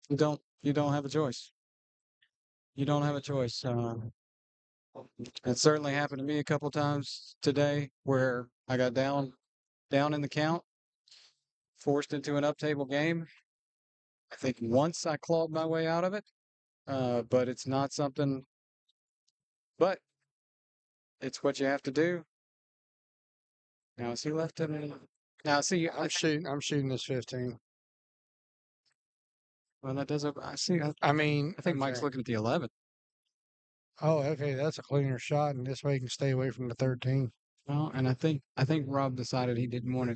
no, you don't have a choice. You don't have a choice. It certainly happened to me a couple times today where I got down in the count, forced into an up table game. I think once I clawed my way out of it, but it's not something. But it's what you have to do. Now, is he left him? Now, see, I'm shooting this 15. well, that doesn't. I see. I mean, I think Mike's okay. looking at the 11. Oh, okay, that's a cleaner shot, and this way he can stay away from the 13. Well, and I think Rob decided he didn't want to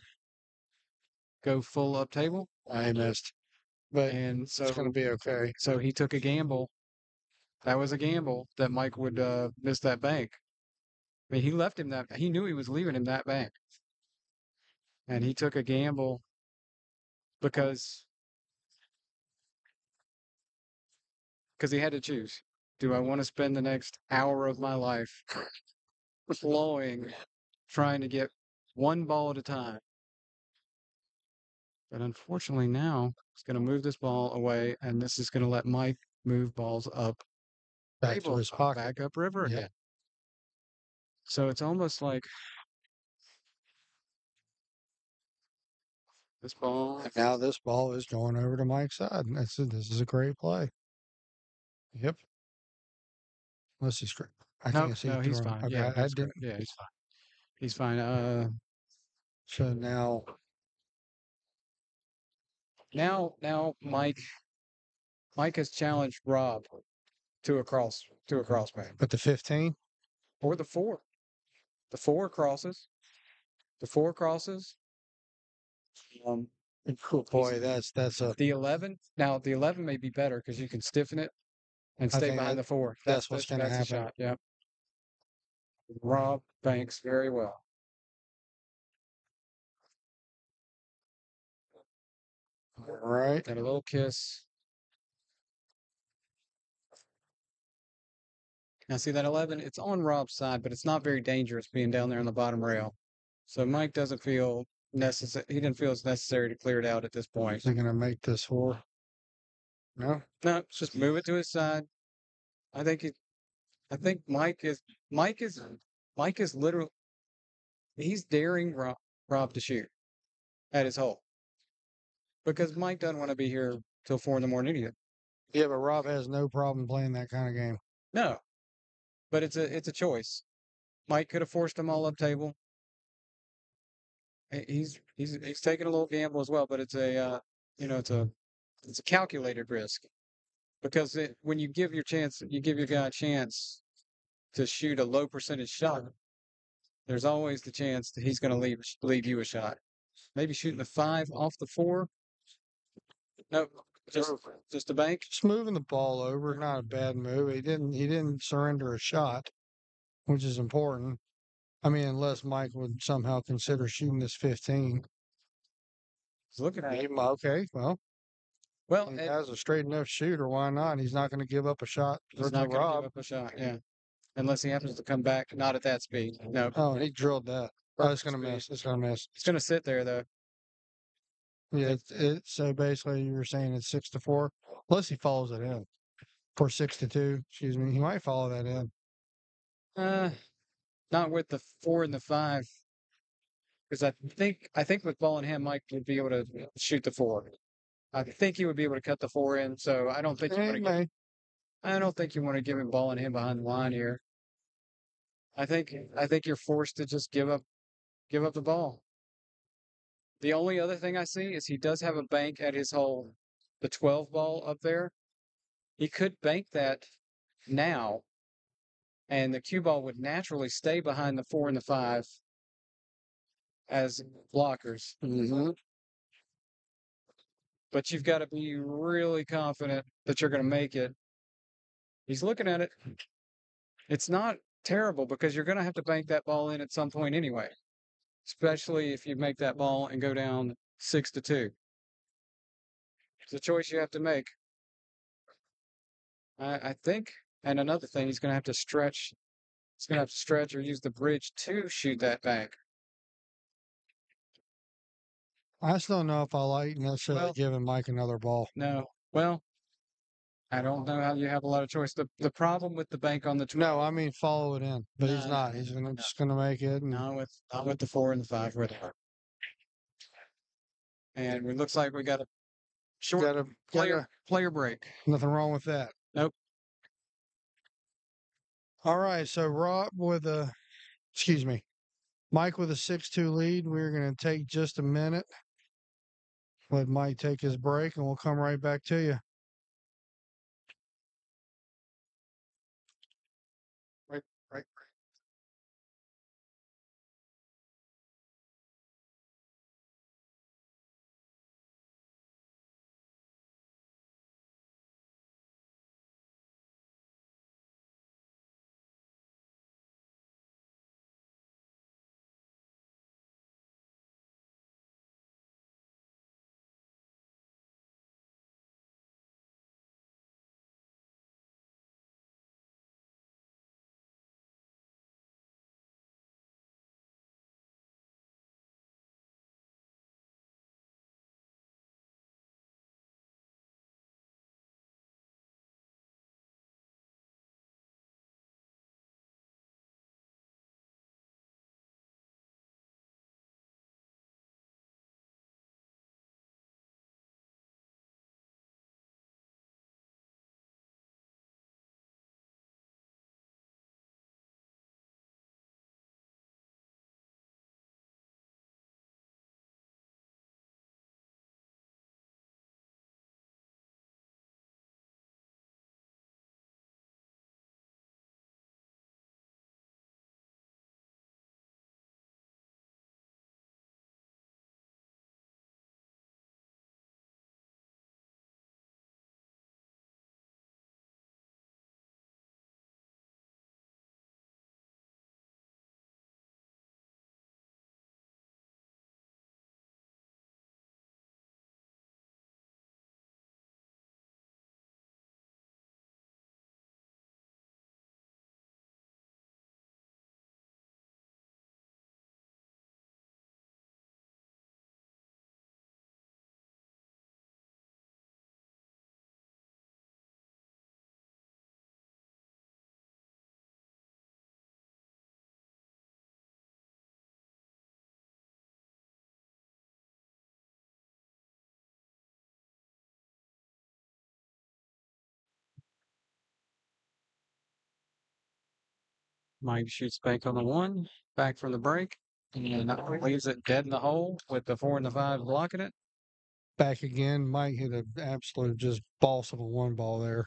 go full up table, I missed, but and it's going to be okay. so he took a gamble. That was a gamble that Mike would miss that bank. I mean, he left him that. He knew he was leaving him that bank, and he took a gamble because because he had to choose. Do I want to spend the next hour of my life clawing, trying to get one ball at a time? But unfortunately now it's going to move this ball away, and this is going to let Mike move balls up Back to his pocket. back up river Yep. again. So it's almost like this ball. And now this ball is going over to Mike's side. This is a great play. Yep. Let's see. I No, can't see no, he's through him. fine. Okay, Yeah, I that's didn't. great. Yeah, he's fine. He's fine. So now Mike has challenged Rob to a crossback but the 15. or the four. The four crosses. The four crosses. Um, Boy, that's a. the 11. Now the 11 may be better because you can stiffen it and I stay think behind the four. that's what's going to That's a happen. shot. Yep. Rob banks very well. All right. Got a little kiss. Now see that 11, it's on Rob's side, but it's not very dangerous being down there on the bottom rail. So Mike doesn't feel necessary. He didn't feel it's necessary to clear it out at this point. Is he going to make this 4? No. No, just move it to his side. I think Mike is literally he's daring Rob to shoot at his hole because Mike doesn't want to be here till 4 in the morning either. Yeah, but Rob has no problem playing that kind of game. No, but it's a choice. Mike could have forced them all up table. He's taking a little gamble as well, but it's a it's a calculated risk because when you give your guy a chance to shoot a low percentage shot, there's always the chance that he's going to leave you a shot. Maybe shooting the 5 off the 4. Nope, just a bank. Just moving the ball over, not a bad move. He didn't surrender a shot, which is important. I mean, unless Mike would somehow consider shooting this 15. He's looking at it. Okay, well, Well, he has a straight enough shooter. Why not? He's not going to give up a shot he's to not going to give Rob. up a shot. Yeah, unless he happens to come back not at that speed. No. Oh, he drilled that. Oh, it's going to miss. It's going to miss. It's going to sit there though. Yeah, so basically you were saying it's 6-4, unless he follows it in for 6-2. Excuse me, he might follow that in. Not with the 4 and the 5, because I think with ball in hand, Mike would be able to shoot the 4. I think he would be able to cut the 4 in. So I don't think I don't think you want to give him ball in hand behind the line here. I think you're forced to just give up the ball. The only other thing I see is he does have a bank at his hole, the 12 ball up there. He could bank that now, and the cue ball would naturally stay behind the 4 and the 5 as blockers. Mm-hmm. But you've got to be really confident that you're going to make it. He's looking at it. It's not terrible because you're going to have to bank that ball in at some point anyway, especially if you make that ball and go down 6-2. It's a choice you have to make. I think, and another thing, he's going to have to stretch. He's going to have to stretch or use the bridge to shoot that bank. I still don't know if I like necessarily giving Mike another ball. No. Well, I don't know how you have a lot of choice. The problem with the bank on the 12. No, I mean follow it in, but he's No, not. He's just gonna make it. And not with the 4 and the 5 with her. And it looks like we got a short player break. Nothing wrong with that. Nope. All right, so Mike with a 6-2 lead. We're gonna take just a minute. Let Mike take his break, and we'll come right back to you. Right. Mike shoots bank on the 1, back from the break, and leaves it dead in the hole with the 4 and the 5 blocking it. Back again. Mike hit an absolute just boss of a 1 ball there.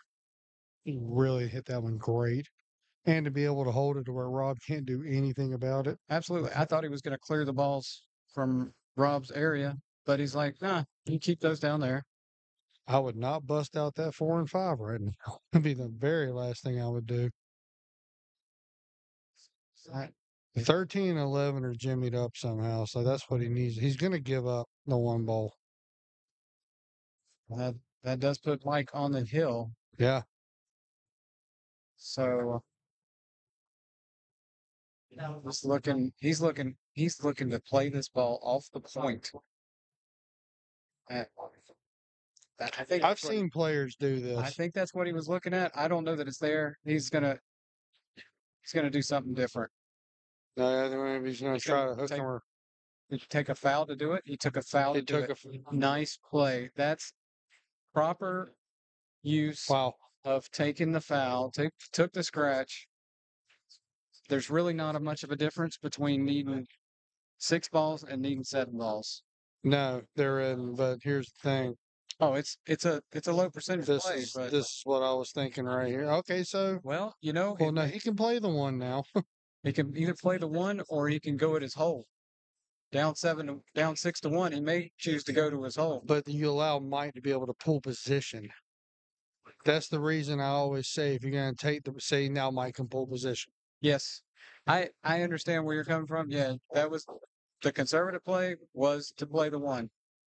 He really hit that one great. And to be able to hold it to where Rob can't do anything about it. Absolutely. I thought he was going to clear the balls from Rob's area, but he's like, nah, you keep those down there. I would not bust out that 4 and 5 right now. That'd be the very last thing I would do. 13 and 11 are jimmied up somehow, so that's what he needs. He's going to give up the 1 ball. That does put Mike on the hill. Yeah. So he's looking to play this ball off the point. I think I've seen players do this. I think that's what he was looking at. I don't know that it's there. He's gonna do something different. No, maybe he's going to try to hook him or take a foul to do it. He took a foul to do it. Nice play. That's proper use of taking the foul. Took the scratch. There's really not much of a difference between needing 6 balls and needing 7 balls. No, there isn't. But here's the thing. Oh, it's a low percentage play. But this is what I was thinking right here. Okay, so well, no, he can play the 1 now. He can either play the 1 or he can go at his hole. Down 6 to 1, he may choose to go to his hole. But you allow Mike to be able to pull position. That's the reason I always say if you're going to say now Mike can pull position. Yes, I understand where you're coming from. Yeah, that was the conservative play was to play the 1.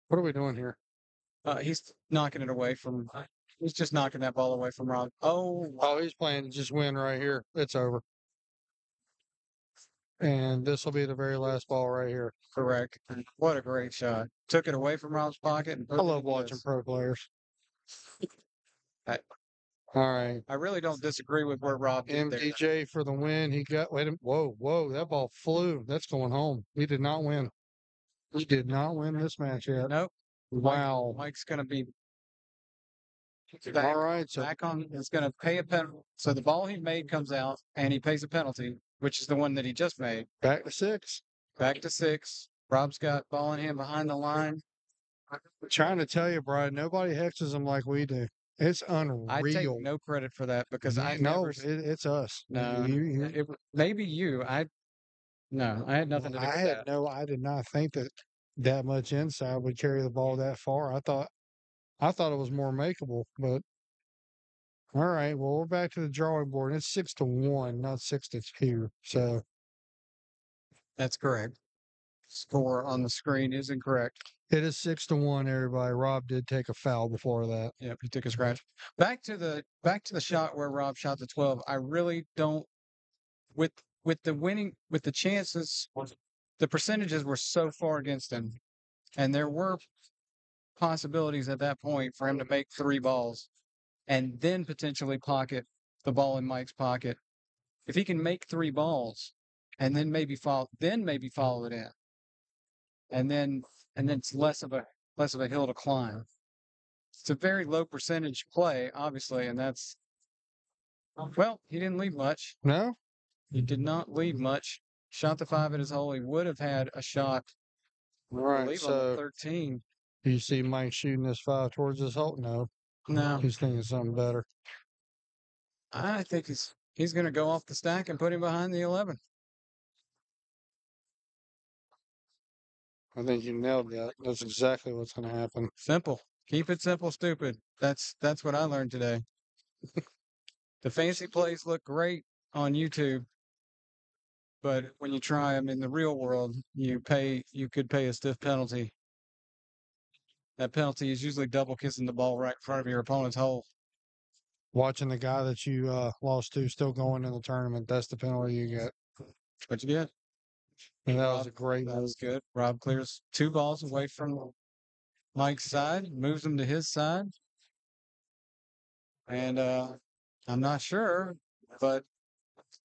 What are we doing here? He's knocking it away from. He's just knocking that ball away from Rob. Oh, he's playing to just win right here. It's over. And this will be the very last ball right here. Correct. What a great shot. Took it away from Rob's pocket. And I love watching pro players. All right. I really don't disagree with where Rob did MDJ for the win. He got, whoa, that ball flew. That's going home. He did not win. He did not win this match yet. Nope. Wow. Mike's going to be all right. So back on, is going to pay a penalty. So the ball he made comes out and he pays a penalty, which is the one that he just made. Back to 6. Back to 6. Rob's got ball in hand behind the line. I'm trying to tell you, Brian, nobody hexes him like we do. It's unreal. I take no credit for that because it's us. No, maybe you. I had nothing to do with that. I did not think that much inside would carry the ball that far. I thought it was more makeable, but all right. Well, we're back to the drawing board. It's 6-1, not 6-2. So that's correct. Score on the screen is incorrect. It is 6-1, everybody. Rob did take a foul before that. Yep, he took a scratch. Back to the shot where Rob shot the 12. I really don't with the chances, the percentages were so far against him. And there were possibilities at that point for him to make 3 balls and then potentially pocket the ball in Mike's pocket. If he can make 3 balls and then maybe follow it in. And then it's less of a hill to climb. It's a very low percentage play, obviously, and that's he didn't leave much. No? He did not leave much. Shot the 5 at his hole. He would have had a shot. Right. I believe on the 13. Do you see Mike shooting this 5 towards his hole? No. He's thinking something better. I think he's going to go off the stack and put him behind the 11. I think you nailed that. That's exactly what's going to happen. Simple. Keep it simple, stupid. That's what I learned today. The fancy plays look great on YouTube, but when you try them in the real world, you could pay a stiff penalty. That penalty is usually double kissing the ball right in front of your opponent's hole. Watching the guy that you lost to still going in the tournament, that's the penalty you get. That's what you get. And that was a great move. That was good. Rob clears 2 balls away from Mike's side, moves them to his side. And I'm not sure, but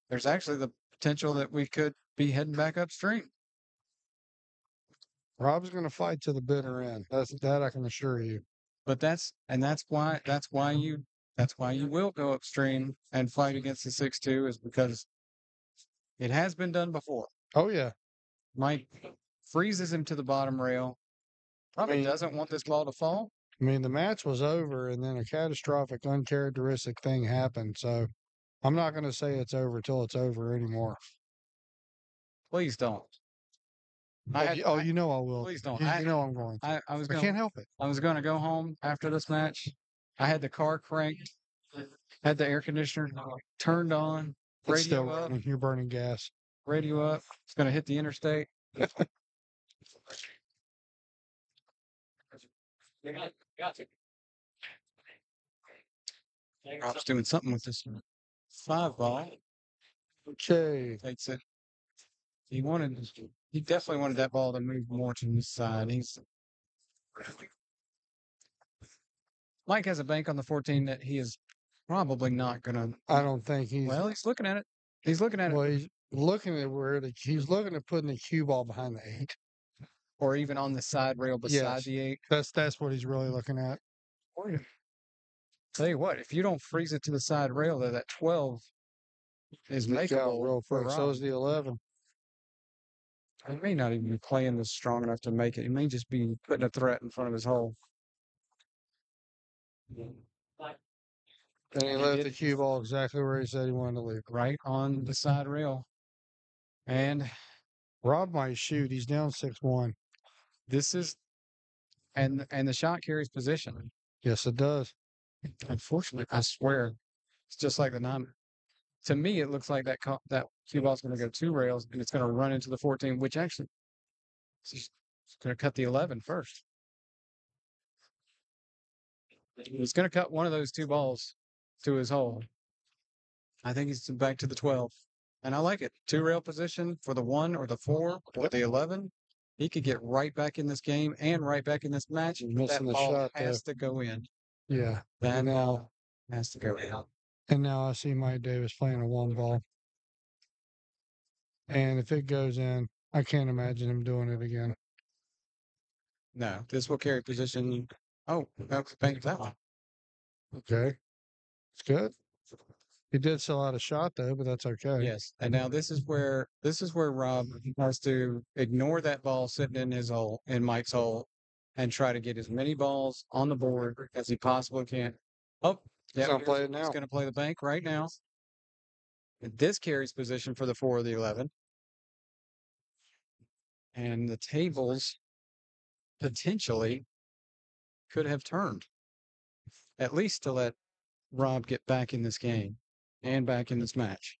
there's actually the potential that we could be heading back upstream. Rob's going to fight to the bitter end. That I can assure you. But that's why you will go upstream and fight against the 6-2 is because It has been done before. Oh, yeah. Mike freezes him to the bottom rail. Probably doesn't want this ball to fall. I mean, the match was over, and then a catastrophic, uncharacteristic thing happened. So I'm not going to say it's over till it's over anymore. Please don't. You know I will. Please don't. You know I'm going to. I can't help it. I was going to go home after this match. I had the car cranked, had the air conditioner turned on, It's still radio up, running. You're burning gas. radio up. It's going to hit the interstate. Rob's doing something with this 5 ball. Okay. Takes it. He definitely wanted that ball to move more to his side. Mike has a bank on the 14 that he is probably not going to. I don't think he's. Well, he's looking at it. He's looking at Well, it. he's looking at he's looking at putting the cue ball behind the 8. Or even on the side rail beside the 8. That's what he's really looking at. Tell you what, if you don't freeze it to the side rail, there, that 12 is makeable real for quick. Rob. So is the 11. He may not even be playing this strong enough to make it. He may just be putting a threat in front of his hole. And he left the cue ball exactly where he said he wanted to leave. Right on the side rail. And Rob might shoot. He's down 6-1. this is, and the shot carries position. Yes, it does. Unfortunately, I swear, it's just like the 9. To me, it looks like that cue ball's going to go 2 rails, and it's going to run into the 14, which actually is going to cut the 11 first. He's going to cut one of those 2 balls to his hole. I think he's back to the 12. And I like it. 2 rail position for the 1 or the 4 or the 11. He could get right back in this game and right back in this match. Missing the ball shot has to go in. Yeah. That ball has to go in. And now I see Mike Davis playing a 1 ball. And if it goes in, I can't imagine him doing it again. No, this will carry position. Oh, that's that one. Okay. It's good. He did sell out a shot though, but that's okay. Yes. And now this is where Rob has to ignore that ball sitting in his hole, in Mike's hole, and try to get as many balls on the board as he possibly can. Oh, yeah, he's gonna play it now. He's going to play the bank right now. And this carries position for the 4 or the 11. And the tables potentially could have turned, at least to let Rob get back in this game and back in this match.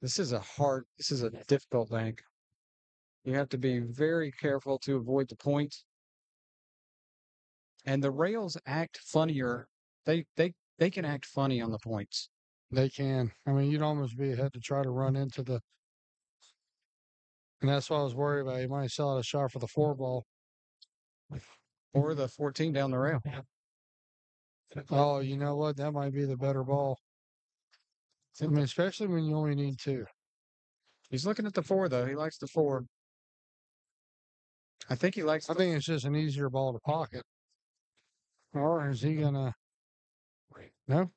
This is a difficult bank. You have to be very careful to avoid the point. And the rails act funnier. They can act funny on the points. They can. I mean, you'd almost be ahead to try to run into the. And that's what I was worried about. He might sell out a shot for the 4 ball. Or the 14 down the rail. Oh, you know what? That might be the better ball. I mean, especially when you only need 2. He's looking at the 4, though. He likes the 4. I think he likes. I think it's just an easier ball to pocket. Or is he gonna? No,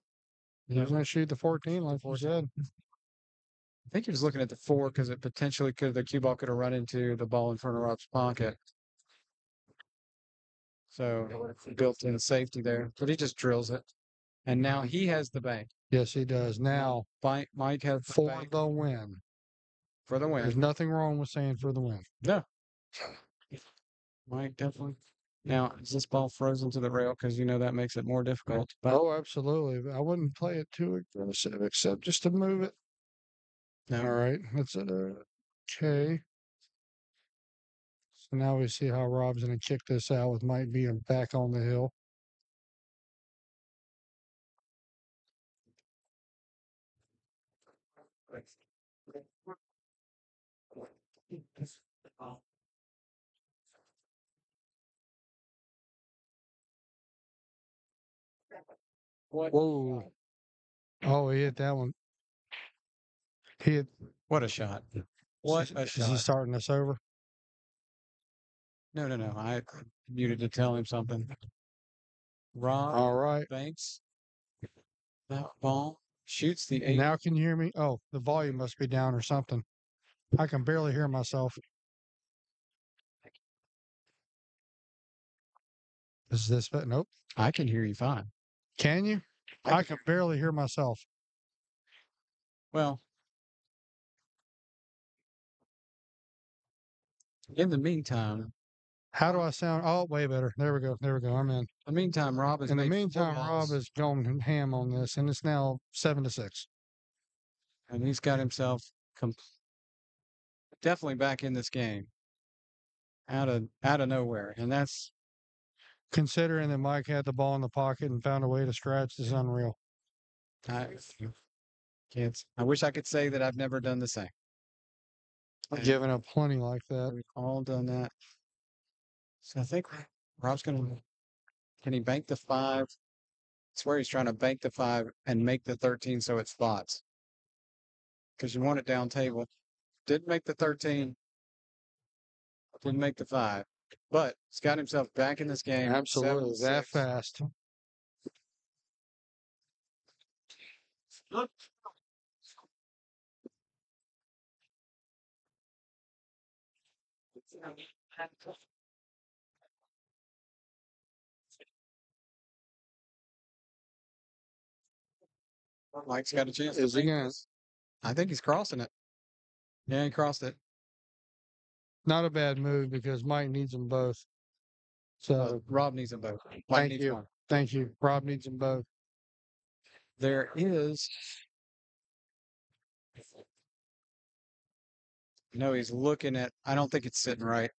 he's gonna shoot the 14, like you said. I think he was looking at the 4 because it potentially the cue ball could have run into the ball in front of Rob's pocket. So built-in safety there, but he just drills it. And now he has the bank. Yes, he does. Now, Mike has the for bank the win. for the win. There's nothing wrong with saying for the win. No. Mike definitely. Now, is this ball frozen to the rail? Because you know that makes it more difficult. But Oh, absolutely. I wouldn't play it too aggressive, except just to move it. no. All right, that's okay. So now we see how Rob's going to kick this out with Mike being back on the hill. Whoa. Oh, he hit that one. He hit. What a shot. What a Is he shot. starting us over? No. I muted to tell him something. Rob All right. Banks. That ball Shoots the 8. Now can you hear me? Oh, the volume must be down or something. I can barely hear myself. Is this but nope. I can hear you fine. Can you? I can barely hear myself. Well, in the meantime, How do I sound? Oh, way better. There we go. There we go. I'm in. in the meantime, Rob has In the made meantime, 4 Rob balls, is going ham on this, and it's now 7-6. and he's got himself definitely back in this game out of nowhere, and that's Considering that Mike had the ball in the pocket and found a way to scratch, this is unreal. I can't. I wish I could say that I've never done the same. I've given up plenty like that. We've all done that. So I think Rob's gonna. Can he bank the 5? I swear he's trying to bank the 5 and make the 13 so it's spots. Because you want it down table. Didn't make the 13. Didn't make the 5. But he's got himself back in this game. Absolutely. That 7-6. fast. Mike's got a chance. Is he gonna? I think he's crossing it. Yeah, he crossed it. Not a bad move because Mike needs them both. So Rob needs them both. Mike thank needs you. one. Thank you. Rob needs them both. There is. No, he's looking at. I don't think it's sitting right.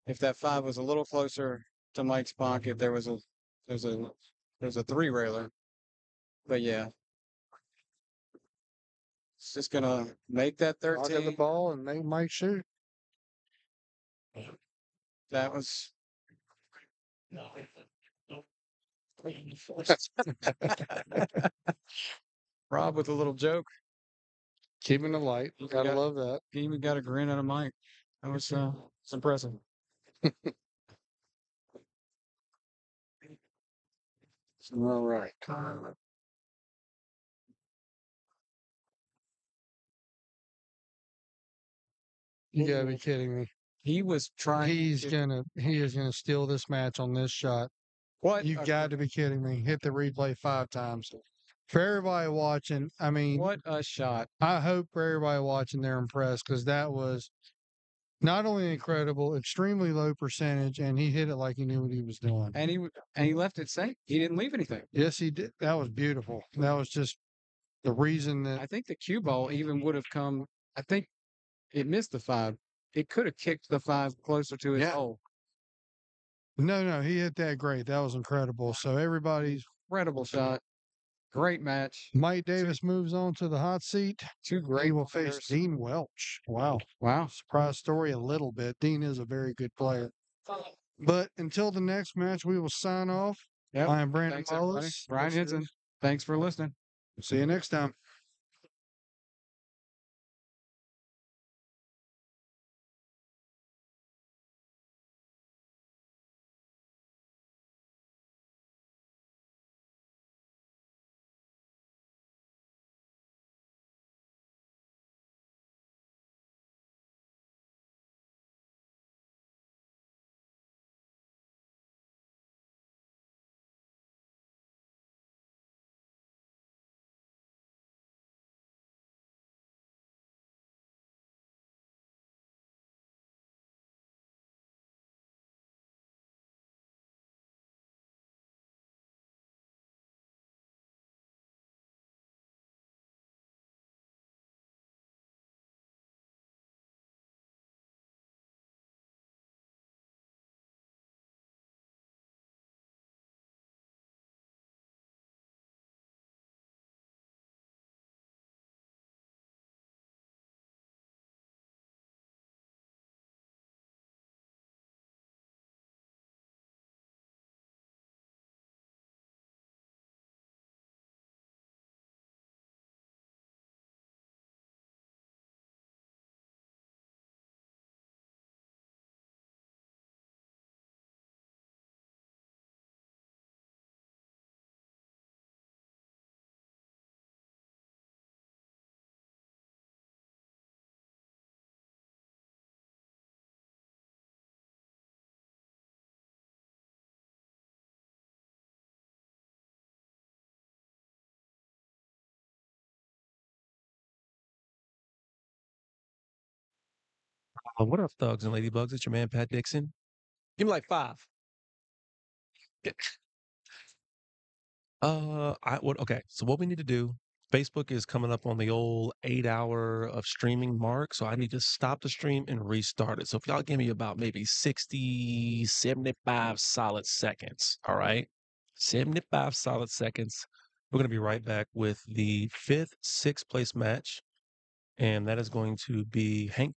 If that 5 was a little closer to Mike's pocket, there's a 3 railer. But yeah, it's just gonna make that I'll get the 13. ball and make Mike shoot. That was. Rob with a little joke. Keeping the light. Gotta love that. He even got a grin out of Mike. That was it's impressive. All right. You gotta be kidding me. He was trying. He is gonna steal this match on this shot. What? You got to be kidding me. Hit the replay 5 times. For everybody watching, I mean, What a shot. I hope for everybody watching they're impressed because that was not only incredible, extremely low percentage, and he hit it like he knew what he was doing. And he left it safe. He didn't leave anything. Yes, he did. That was beautiful. That was just the reason that I think the cue ball even would have come. I think it missed the 5. It could have kicked the 5 closer to his hole. No, he hit that great. That was incredible. So everybody's Incredible shot. Great match. Mike Davis moves on to the hot seat. 2 great. He will face Dean Welch. Wow. Surprise story a little bit. Dean is a very good player. But until the next match, we will sign off. Yep. I am Brandon Thanks, everybody. Mullis. Brian Henson. Thanks for listening. See you next time. What up, thugs and ladybugs? It's your man, Pat Dixon. Give me like 5. Okay. So what we need to do, Facebook is coming up on the old 8 hour of streaming mark. So I need to stop the stream and restart it. So if y'all give me about maybe 60, 75 solid seconds. All right. 75 solid seconds. We're going to be right back with the 5th, 6th place match. And that is going to be Hank